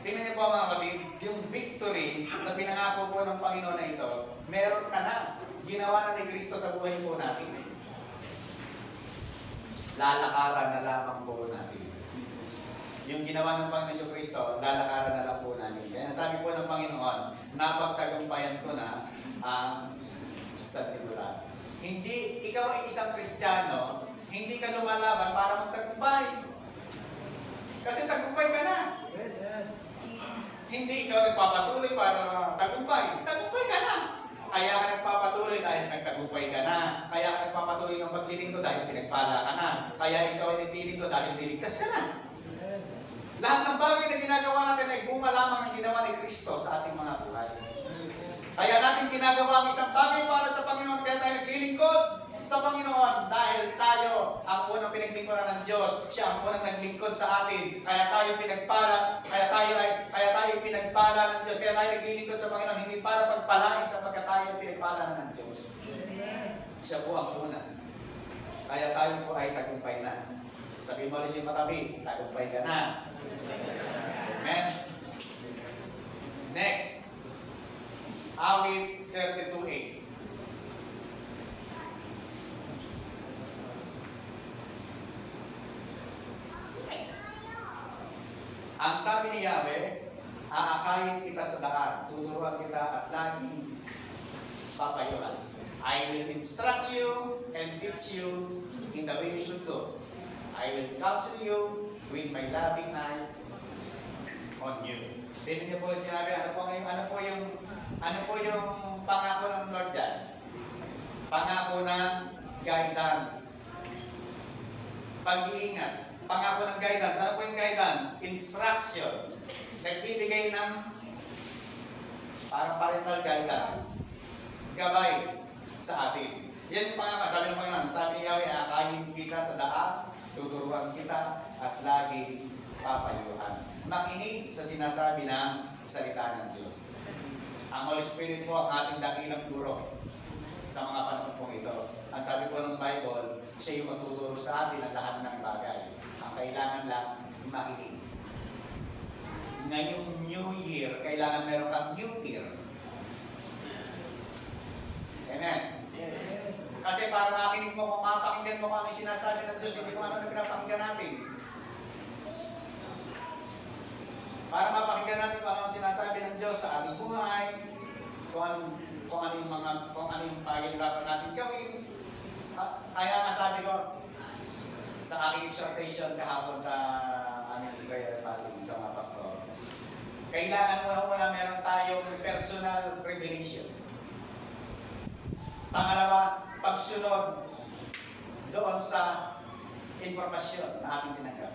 Tingnan niyo po mga kapatid, yung victory na pinangako po ng Panginoon na ito, meron ka na. Ginawa na ni Kristo sa buhay po natin. Lalakaran na lamang po natin. Yung ginawa ng Panginoon Kristo, lalakaran na lang po namin. Kaya sabi po ng Panginoon, napagtagumpayan ko na ang sanlibutan. Hindi, ikaw ay isang Kristiyano, hindi ka lumalaban para magtagumpay. Kasi tagumpay ka na. Hindi ikaw nagpapatuloy para tagumpay. Tagumpay ka na. Kaya ka nagpapatuloy dahil nagtagumpay ka na. Kaya ka nagpapatuloy ng paglilingkod dahil pinagpala ka na. Kaya ikaw ay nagtilingkod dahil niligtas ka na. Lahat ng bagay na ginagawa natin ay bunga lamang ng ginawa ni Kristo sa ating mga buhay. Kaya natin ginagawa ang isang bagay para sa Panginoon, kaya tayo naglilingkod sa Panginoon dahil tayo ang unang pinaglingkuran ng Diyos. Siya ang unang naglingkod sa atin. Kaya tayo pinagpala, kaya tayo pinagpala ng Diyos. Kaya tayo naglilingkod sa Panginoon hindi para pagpalain sapagkat tayo pinagpala ng Diyos. Siya po ang una. Kaya tayo po ay tagumpay na. Sabi mo rin siya matabi, tagumpay ka na. Amen. Next. Awit 32:8. Ang sabi ni Yahweh, aakayin kita sa daan, tuturuan kita at laging papayuhan. I will instruct you and teach you in the way you should go. I will counsel you with my loving eyes on you. Tingnan niyo po yung sinabi, ano po yung pangako ng Lord dyan? Pangako ng guidance. Pag-iingat. Pangako ng guidance. Ano po yung guidance? Instruction. Nagbibigay ng parang parental guidance. Gabay sa atin. Yan yung pangako. Sabi ng Panginoon, sabi ni Yahweh, akayin kita sa daan, tuturuan kita, at lagi papayuhan. Makinig sa sinasabi ng salita ng Diyos. Ang Holy Spirit po ang ating dakilang guro sa mga panahon pong ito. Ang sabi po ng Bible, siya yung magtuturo sa atin ang lahat ng bagay. Ang kailangan lang, makinig. Ngayong New Year, kailangan meron kang new year. Amen. Kasi para makinig mo, kung mapakinggan mo kung ano yung sinasabi ng Diyos, hindi kung ano na pinapakinggan natin. Para mapakinggan natin kung ano ang sinasabi ng Diyos sa ating buhay, kung ano yung bagay na dapat natin gawin. Kaya nga sabi ko sa aking exhortation kahapon sa aming prayer and fasting sa mga pastor, kailangan muna meron tayong personal revelation. Pangalawa, pagsunod doon sa informasyon na ating tinanggap.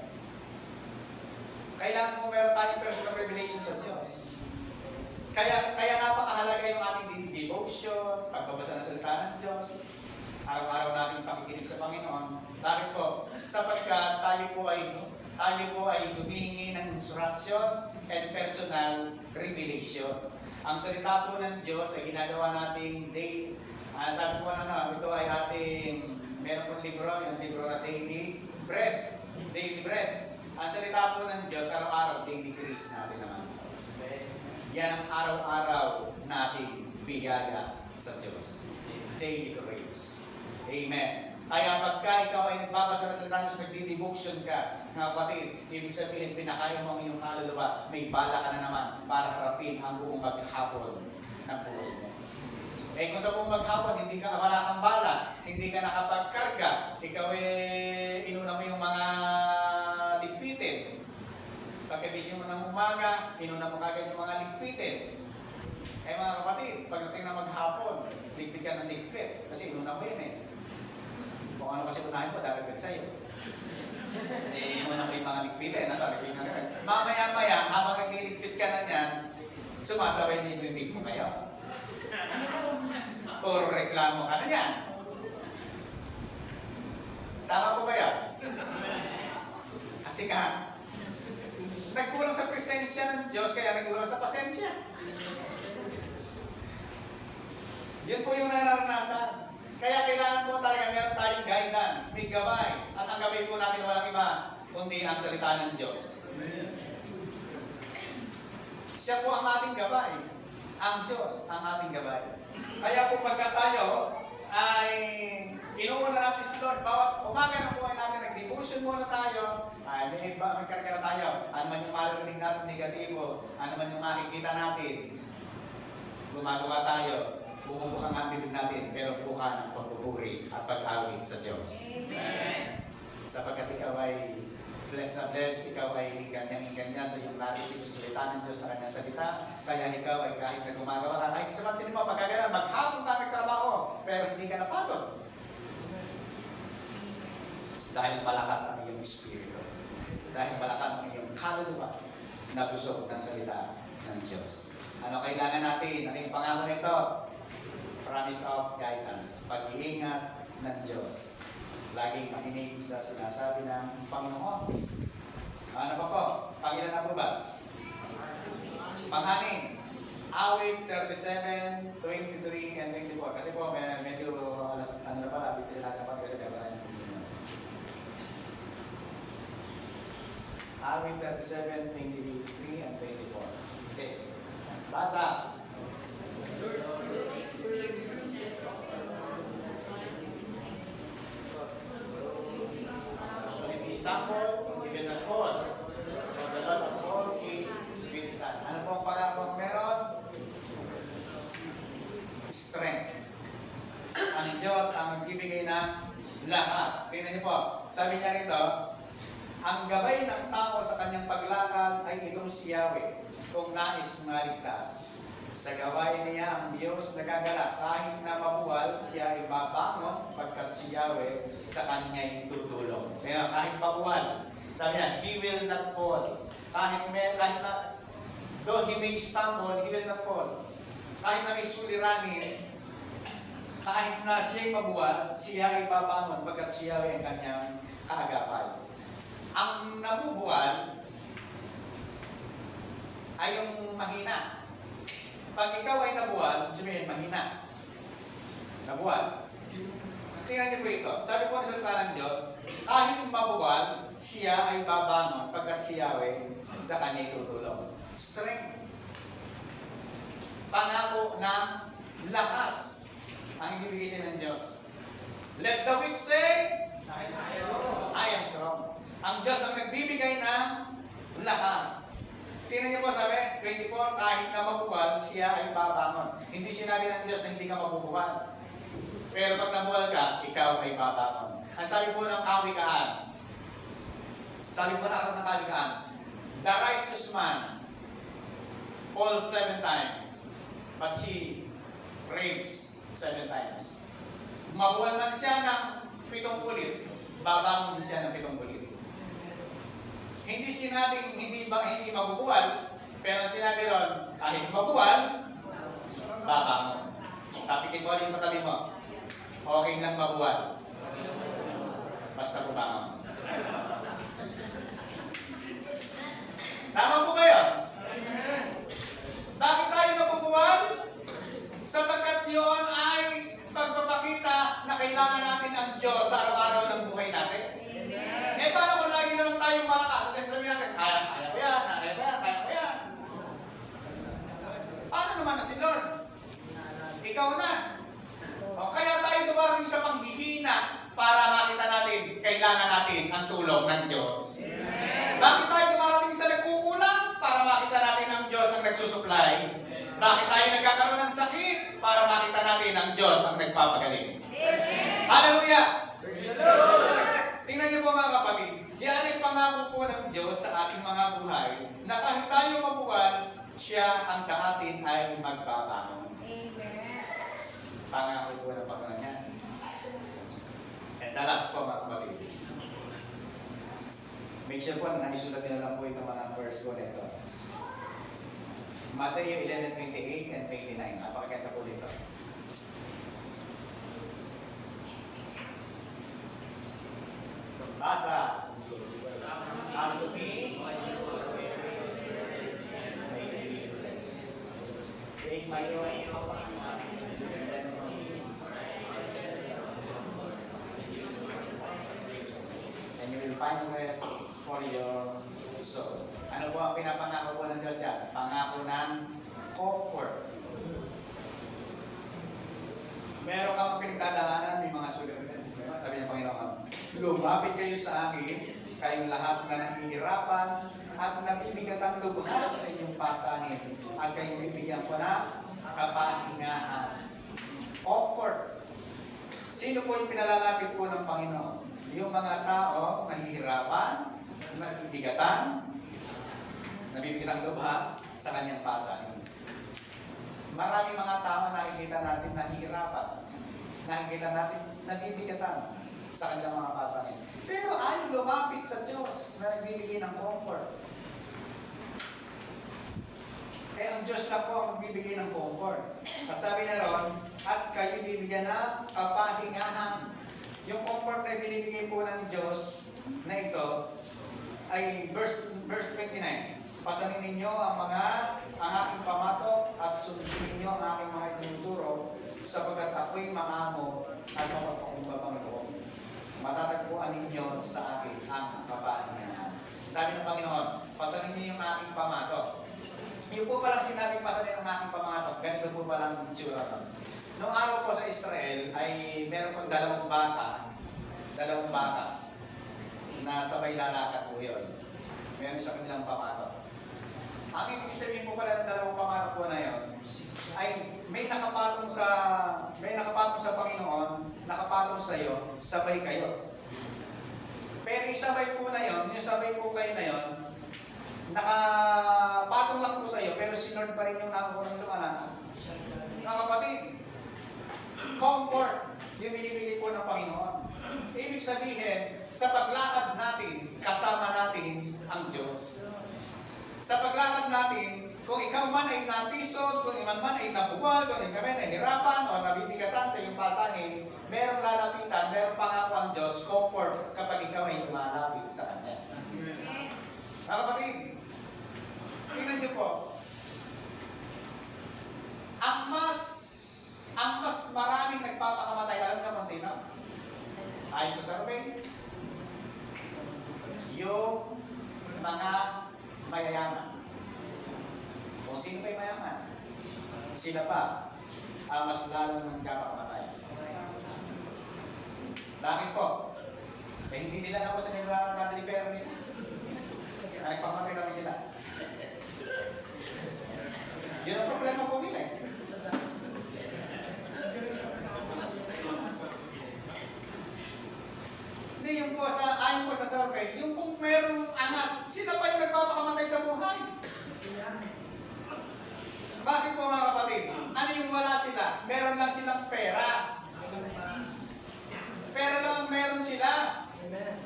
Kailangan mo meron tayong personal revelation sa Diyos. Kaya napakahalaga yung ating devotion, pagbabasa ng salita ng Diyos, araw-araw natin pakikinig sa Panginoon. Bakit po? Sapagkat tayo po ay humihingi ng instruction and personal revelation. Ang salita po ng Diyos ay ginagawa nating sabi po ito ay ating meron pong libro, yung libro na Daily Bread. Daily Bread. Ang salita po ng Diyos, araw-araw, daily grace natin naman. Yan ang araw-araw nating biyaya sa Diyos. Daily grace. Amen. Kaya pagka ikaw ay nagbabasa ng salita ng Diyos, magdi-devotion ka, mga kapatid, ibig sabihin, pinakaya mo ang iyong kaluluwa, may bala ka na naman para harapin ang buong maghapon ng buhay mo. Eh kung sa buong maghapon, wala kang bala, hindi ka nakapagkarga, ikaw inuna mo yung mga ligpitin. Pagkagising mo ng umaga, inuna mo kagad yung mga ligpitin. Eh mga kapatid, pagdating na maghapon, ligpit ka ng ligpit. Kasi inuna mo yan eh. Kung ano kasi unahin mo, dagdag sa'yo. Inuna mo yung mga ligpitin. Mamaya-maya, habang nagliligpit ka na yan, sumasabay na yung bibig mo kayo. Puro reklamo ka na yan. Tama po ba yan? Kasi nga, nagkulang sa presensya ng Diyos, kaya nagkulang sa pasensya. Yun po yung nararanasan. Kaya kailangan po talaga meron tayong guidance, may gabay. At ang gabay po natin walang iba, kundi ang salita ng Diyos. Siya po ang ating gabay. Ang Diyos ang ating gabay. Kaya po pagka tayo ay inuuna natin si Lord, bawat umaga ng buhay natin, nag-devotion muna tayo, ay magkarga na tayo. Ano man yung maririnig natin negatibo, ano man yung makikita natin, gumagawa tayo, bumubukang ang bibig natin, pero buka ng pagpupuri at pag-awit sa Diyos. Amen. Sapagkat ikaw ay blessed na blessed, ikaw ay kanyang-kanya sa iyong natisip sa salita ng Diyos na kanyang salita, kaya ikaw ay kahit na gumagawa ka, kahit sa pansinin mo, pagkagalan, maghapon ka nagtrabaho, pero hindi ka napagod. Dahil malakas ang iyong espiritu. Dahil malakas ang iyong kaluluwa na busog ng salita ng Diyos. Ano kailangan natin? Ano yung pangako nito? Promise of guidance. Pag-iingat ng Diyos. Laging makinig sa sinasabi ng Panginoon. Ano pa po? Pangilan na po ba? Panghaning. Awit 37, 23, and 24. Kasi po, medyo alas, ano na pala, bitin na dapat kasi dapat. Awit 37, 23, and 24. Okay. Basa. Stumble, even at all. For the Lord of all is with his hand. Ano po ang pangako meron? Strength. lakas. Tingnan niyo po, sabi niya rito, ang gabay ng tao sa kanyang paglakad ay itong si Yahweh, kung nais maligtas. Sa gawain niya ang Diyos nagagalak, kahit na mabuwal, siya ay babangon pagkat si Yahweh sa kanya'y tutulong. Kaya kahit mabuwal, sabi niya, He will not fall. Kahit na, though He may stumble, He will not fall. Kahit na may suliranin, kahit na siya'y mabuwal, siya ay babangon pagkat si Yahweh ang kanyang kaagapay. Ang nabubuwal ay yung mahina. Pag ikaw ay nabuwal, sabihin mahina. Nabuwal. Tingnan niyo po ito. Sabi po ng salita ng Diyos, kahit mabuwal, siya ay babangon pagkat si Yahweh sa kanya'y tutulong. Strength. Pangako ng lakas ang ibibigay sa ng Diyos. Let the weak say, I am strong. Ang Diyos ang nagbibigay ng lakas. Tingnan niyo po sabi, 24, kahit na mabuwal, siya ay babangon. Hindi sinabi ng Diyos na hindi ka mabubuwal. Pero pag nabuwal ka, ikaw ay babangon. Ang sabi po ng kawikaan, the righteous man falls 7 times, but he raves 7 times. Mabuwal man siya ng 7 ulit, babangon din siya ng 7 ulit. Hindi sinabing hindi mabubuwal, pero sinabi ron, kahit mabuwal, babangon. Tapikin mo yung katabi mo. Okay lang mabuwal. Basta bumangon. Tama po kayo? Bakit tayo nabubuwal? Sapagkat yun ay pagpapakita na kailangan natin ang Diyos sa araw-araw ng buhay natin. Eh, paano kung lagi na lang tayong malakas? At sabihin natin, kaya ko yan. Paano naman na si Lord? Ikaw na. O, kaya tayo dumarating sa panghihina para makita natin, kailangan natin ang tulong ng Diyos. Bakit tayo dumarating sa nagkukulang? Para makita natin ang Diyos ang nagsusupply. Bakit tayo nagkakaroon ng sakit? Para makita natin ang Diyos ang nagpapagaling. Hallelujah! Tingnan niyo po mga kapatid, yan ay pangako po ng Diyos sa ating mga buhay na kahit tayo mabuwal, siya ang sa atin ay magbabangon. Amen. Pangako po ng Panginoon niya. And the last po mga kapatid. Make sure po na naisulat nila lang po itong mga verse ko nito. Matthew 11:28 and 29. Napakaganda po dito. Basa. Unto me, take my yoke, and you will find rest for your soul. Ano po ang pinapangako po ng Diyos dyan? Pangako ng comfort. Meron kang pinagdadaanan, may mga suliranin. Sabi ng Panginoon, lumapit kayo sa akin, kayong lahat na nahihirapan at nabibigatang lubha sa inyong pasanin, at kayong bibigyan ko na kapahingahan. Comfort. Sino po yung pinalalapit po ng Panginoon? Yung mga tao nahihirapan, nabibigatang lubha sa kanyang pasanin. Maraming mga tao nakikita natin nahihirapan. Nakikita natin nabibigatan sa kanilang mga pasanin. Pero ayaw lumapit sa Diyos na nagbibigay ng comfort. Eh, ang Diyos lang po ang magbibigay ng comfort. At sabi na ron, at kayo bibigyan ng kapahingahan. Yung comfort na binibigay po ng Diyos na ito ay verse 29. Pasanin ninyo ang aking pamatok at sundin ninyo ang aking mga itinuturo sapagkat ako'y maamo at mapagpakumbabang loob. Matatagpuan ninyo sa akin ang kapahingahan. Sabi ng Panginoon, pasanin niyo yung aking pamatok. Yung po palang sinabing pasanin ang aking pamatok, ganito po palang tsura to. Noong araw po sa Israel ay meron pong dalawang baka na sabay lalakad po yun. Meron sa kanilang pamatok. Ang ibig sabihin po pala ng dalawang pamatok po na yun ay may nakapatong sa Panginoon, nakapatong sa sa'yo, sabay kayo. Pero yung sabay po na yon, yung sabay po kayo na yon, nakapatong lang po sa'yo, pero si Lord pa rin yung nakakunang lumalakad. Mga kapatid, comfort yung binibigay po ng Panginoon. Ibig sabihin, sa paglakad natin, kasama natin ang Diyos. Sa paglakad natin, kung ikaw man ay natisod, kung iman man ay nabuwal, kung ikaw man ay nahirapan o nabibigatan sa iyong pasanin, merong lalapitan, merong pangako ang Diyos, comfort kapag ikaw ay lumalapit sa Kanya. Mga kapatid, tingnan niyo po, ang mas maraming nagpapakamatay, alam niyo kung sino? Ayon sa survey, yung mga mayayaman. Kung sino ba'y mayaman, sila pa ang mas lalong nagpapakamatay. Bakit po? Eh hindi nila na po sa nila nadeliver nila. Nagpapakamatay kami sila. Yun ang problema po nila eh. Hindi, yung po ayon po sa survey, yung kung merong anak, sila pa yung nagpapakamatay sa buhay. Bakit po mga kapatid? Ano yung wala sila? Meron lang silang pera. Pera lang ang meron sila.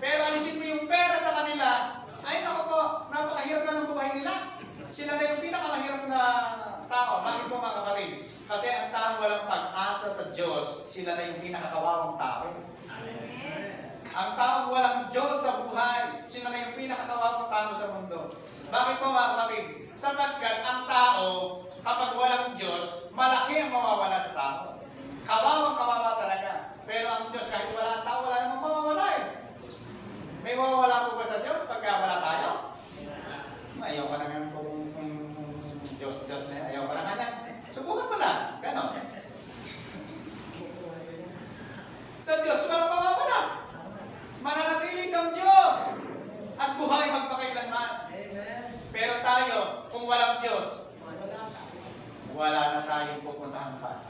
Pero alisin mo yung pera sa kanila, ay naku po, napakahirap na ng buhay nila. Sila na yung pinakamahirap na tao. Bakit po mga kapatid? Kasi ang taong walang pag-asa sa Diyos, sila na yung pinakakawawang tao. Ang taong walang Diyos sa buhay, sila na yung pinakakawawang tao sa mundo. Bakit po mga kapatid? Sapagkat ang tao, kapag walang Diyos, malaki ang mawawala sa tao. Kawawang kawawa talaga. Pero ang Diyos, kahit wala ang tao, wala namang mawawala eh. May mawawala po ba sa Diyos pagka wala tayo? Ayaw ka na nga kung Diyos na yan. Ayaw ka na nga yan. Subukan mo lang. Ganon. Sa Diyos, walang mawawala. Mananatili sa Diyos. At buhay magpakailanman. Pero tayo, kung walang Diyos, wala na tayong pupuntahan pa.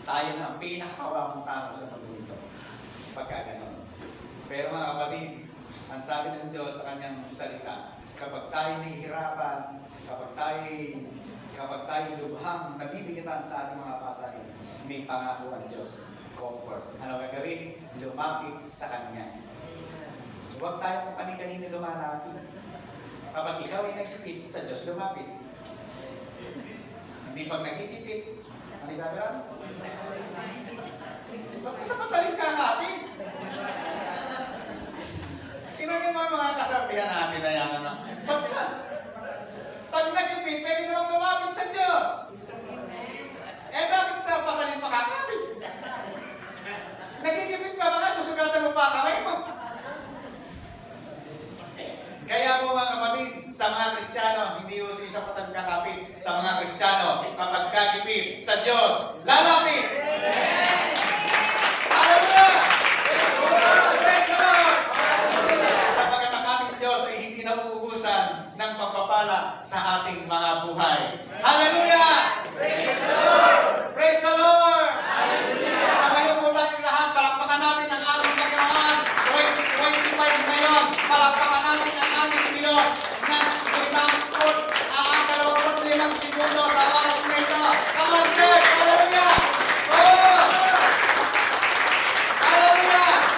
Tayo na ang pinakakawawang tao sa mundo ito. Pagka ganon. Pero mga kapatid, ang sabi ng Diyos sa kanyang salita, kapag tayo nahihirapan, kapag tayo lubhang nabibigatan sa ating mga pasanin, may pangako ang Diyos. Comfort. Ano gagawin? Lumapit sa Kanya. Huwag tayo kung kani-kanino lumalapit. Kapag ikaw ay nagkipit, sa Diyos lumapit. Hindi pag nagkikipit, ano sabi rin? Bakit sa patalim ka kapit? Tingnan yung mga kasabihan natin na yan, ano? Pag nagkipit, pwede namang lumapit sa Diyos. Eh bakit sa patalim makakapit? Nagigipit ka ba ka? Susugatan mo pa kamay mo. Kaya po mga kapatid, sa mga Kristiyano, hindi uso sa patalim kakapit. Sa mga Kristiyano, kapag kagipit sa Diyos, lalapit! Hallelujah! Praise the Lord! Sapagkat ang ating Diyos ay hindi nauubusan ng pagpapala sa ating mga buhay. Hallelujah! Praise the Lord! Praise the Lord! Hallelujah! Ngayon po tayong lahat, palakpakan natin ang ating Panginoon. 2025 ngayon, palakpakan natin ang ating Diyos na 25 segundo sa oras na ito. Come on, church! Hallelujah! Oh! Hallelujah!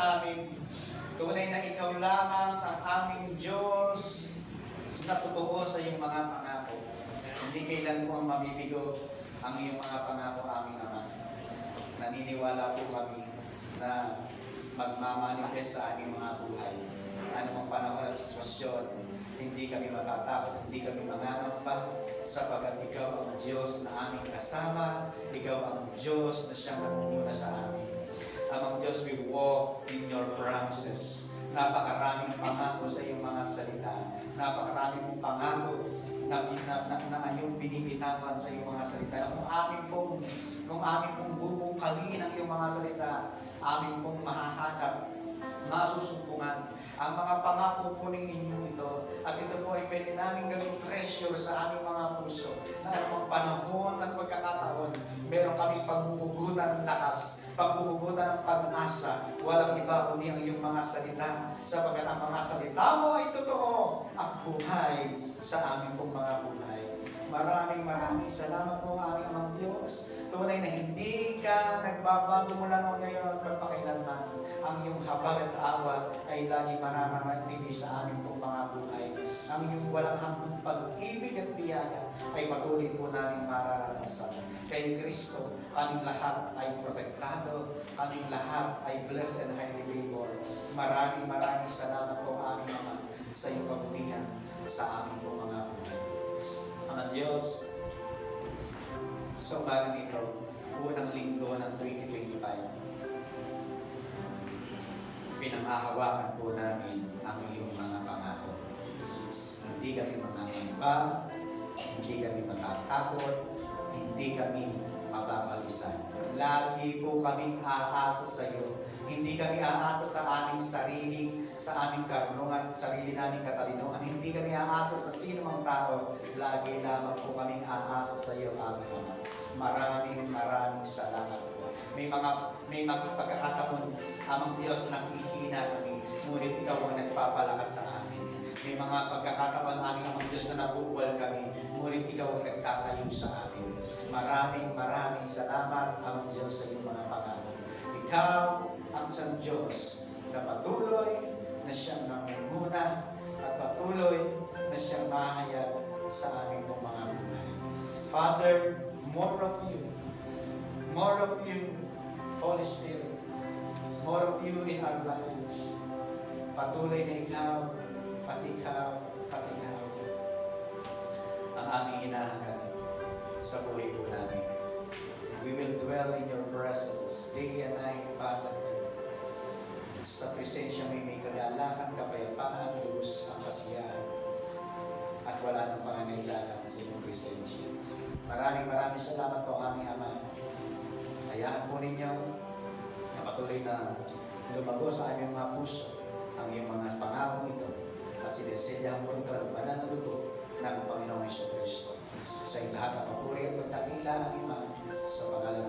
21, tunay na ikaw lamang ang aming Diyos na totoo sa iyong mga pangako. Hindi kailan mo ang mabibigo ang iyong mga pangako aming Ama. naniniwala po kami na magmamanifest sa aming mga buhay. Anumang panahon at sitwasyon, hindi kami matatakot, hindi kami mangangamba, sapagkat ikaw ang Diyos na aming kasama, ikaw ang Diyos na siyang nagmumuna sa amin. Amang Diyos, we walk in your promises. Napakaraming pangako sa iyong mga salita. Napakaraming mong pangako na iyong binibitawan sa iyong mga salita. Na kung amin pong bubungkalin ang iyong mga salita, amin pong mahahanap, masusumpungan ang mga pangako po ninyo ito. At ito po ay pwede namin gawing treasure sa aming mga puso. Na anumang panahon at pagkakataon, meron kaming paghuhugutan ng lakas, paghuhugutan ng pag-asa. Walang iba kundi ang iyong mga salita. Sapagkat ang mga salita mo ay totoo at buhay sa aming pong mga buhay. Maraming salamat po aming mga Diyos. Tunay na hindi ka nagbabago mula noon ngayon at magpakailanman. Ang iyong habag at awa ay lagi mananatili sa aming pong mga buhay. Ang iyong walang hanggang pag-ibig at biyaya ay patuloy po namin mararanasan. Kay Kristo, kaming lahat ay protektado, kaming lahat ay blessed and highly favored. Maraming salamat po aming Ama sa iyong kabutihan sa aming pong mga buhay. Mga Diyos, sa umagang ito, unang linggo ng 2025, pinangahawakan po namin ang iyong mga pangako. Hindi kami mangangamba, hindi kami matatakot, hindi kami mapapalisan. Lagi po kaming aasa sa iyo. Hindi kami aasa sa aming sarili, sa aming karunungan, sarili naming katalinuhan. Hindi kami aasa sa sino mang tao. Lagi lamang po kaming aasa sa iyo, aming Ama. Maraming salamat po. May mga pagkakataon, amang Diyos, na naghihina kami, ngunit ikaw ang nagpapalakas sa amin. May mga pagkakataon, aming amang Diyos, na nabubuwal kami, ngunit ikaw ang nagtatayo sa amin. Maraming salamat, amang Diyos, sa iyong mga pangako. Ikaw ang San Diyos na patuloy na siyang nangunguna at patuloy na siyang mahayag sa aming pong mga buhay. Father, more of you, Holy Spirit, more of you in our lives. Patuloy na ikaw, pati ikaw, ang aming hinahangad sa buhay po namin. We will dwell in your presence day and night, Father. Sa presensya may kagalakan, kapayapaan, lubos ang kasiyahan. At wala nang pangangailangan sa iyong presensya. Maraming salamat po aming Ama. Hayaan po ninyo na patuloy na lumago sa aming mga puso ang iyong mga pangako ito. At sineselyahan po ito ang banal na dugo ng Panginoong Kristo. Sa iyong lahat ng papuri at pagtakila, aming Ama, sa pangalan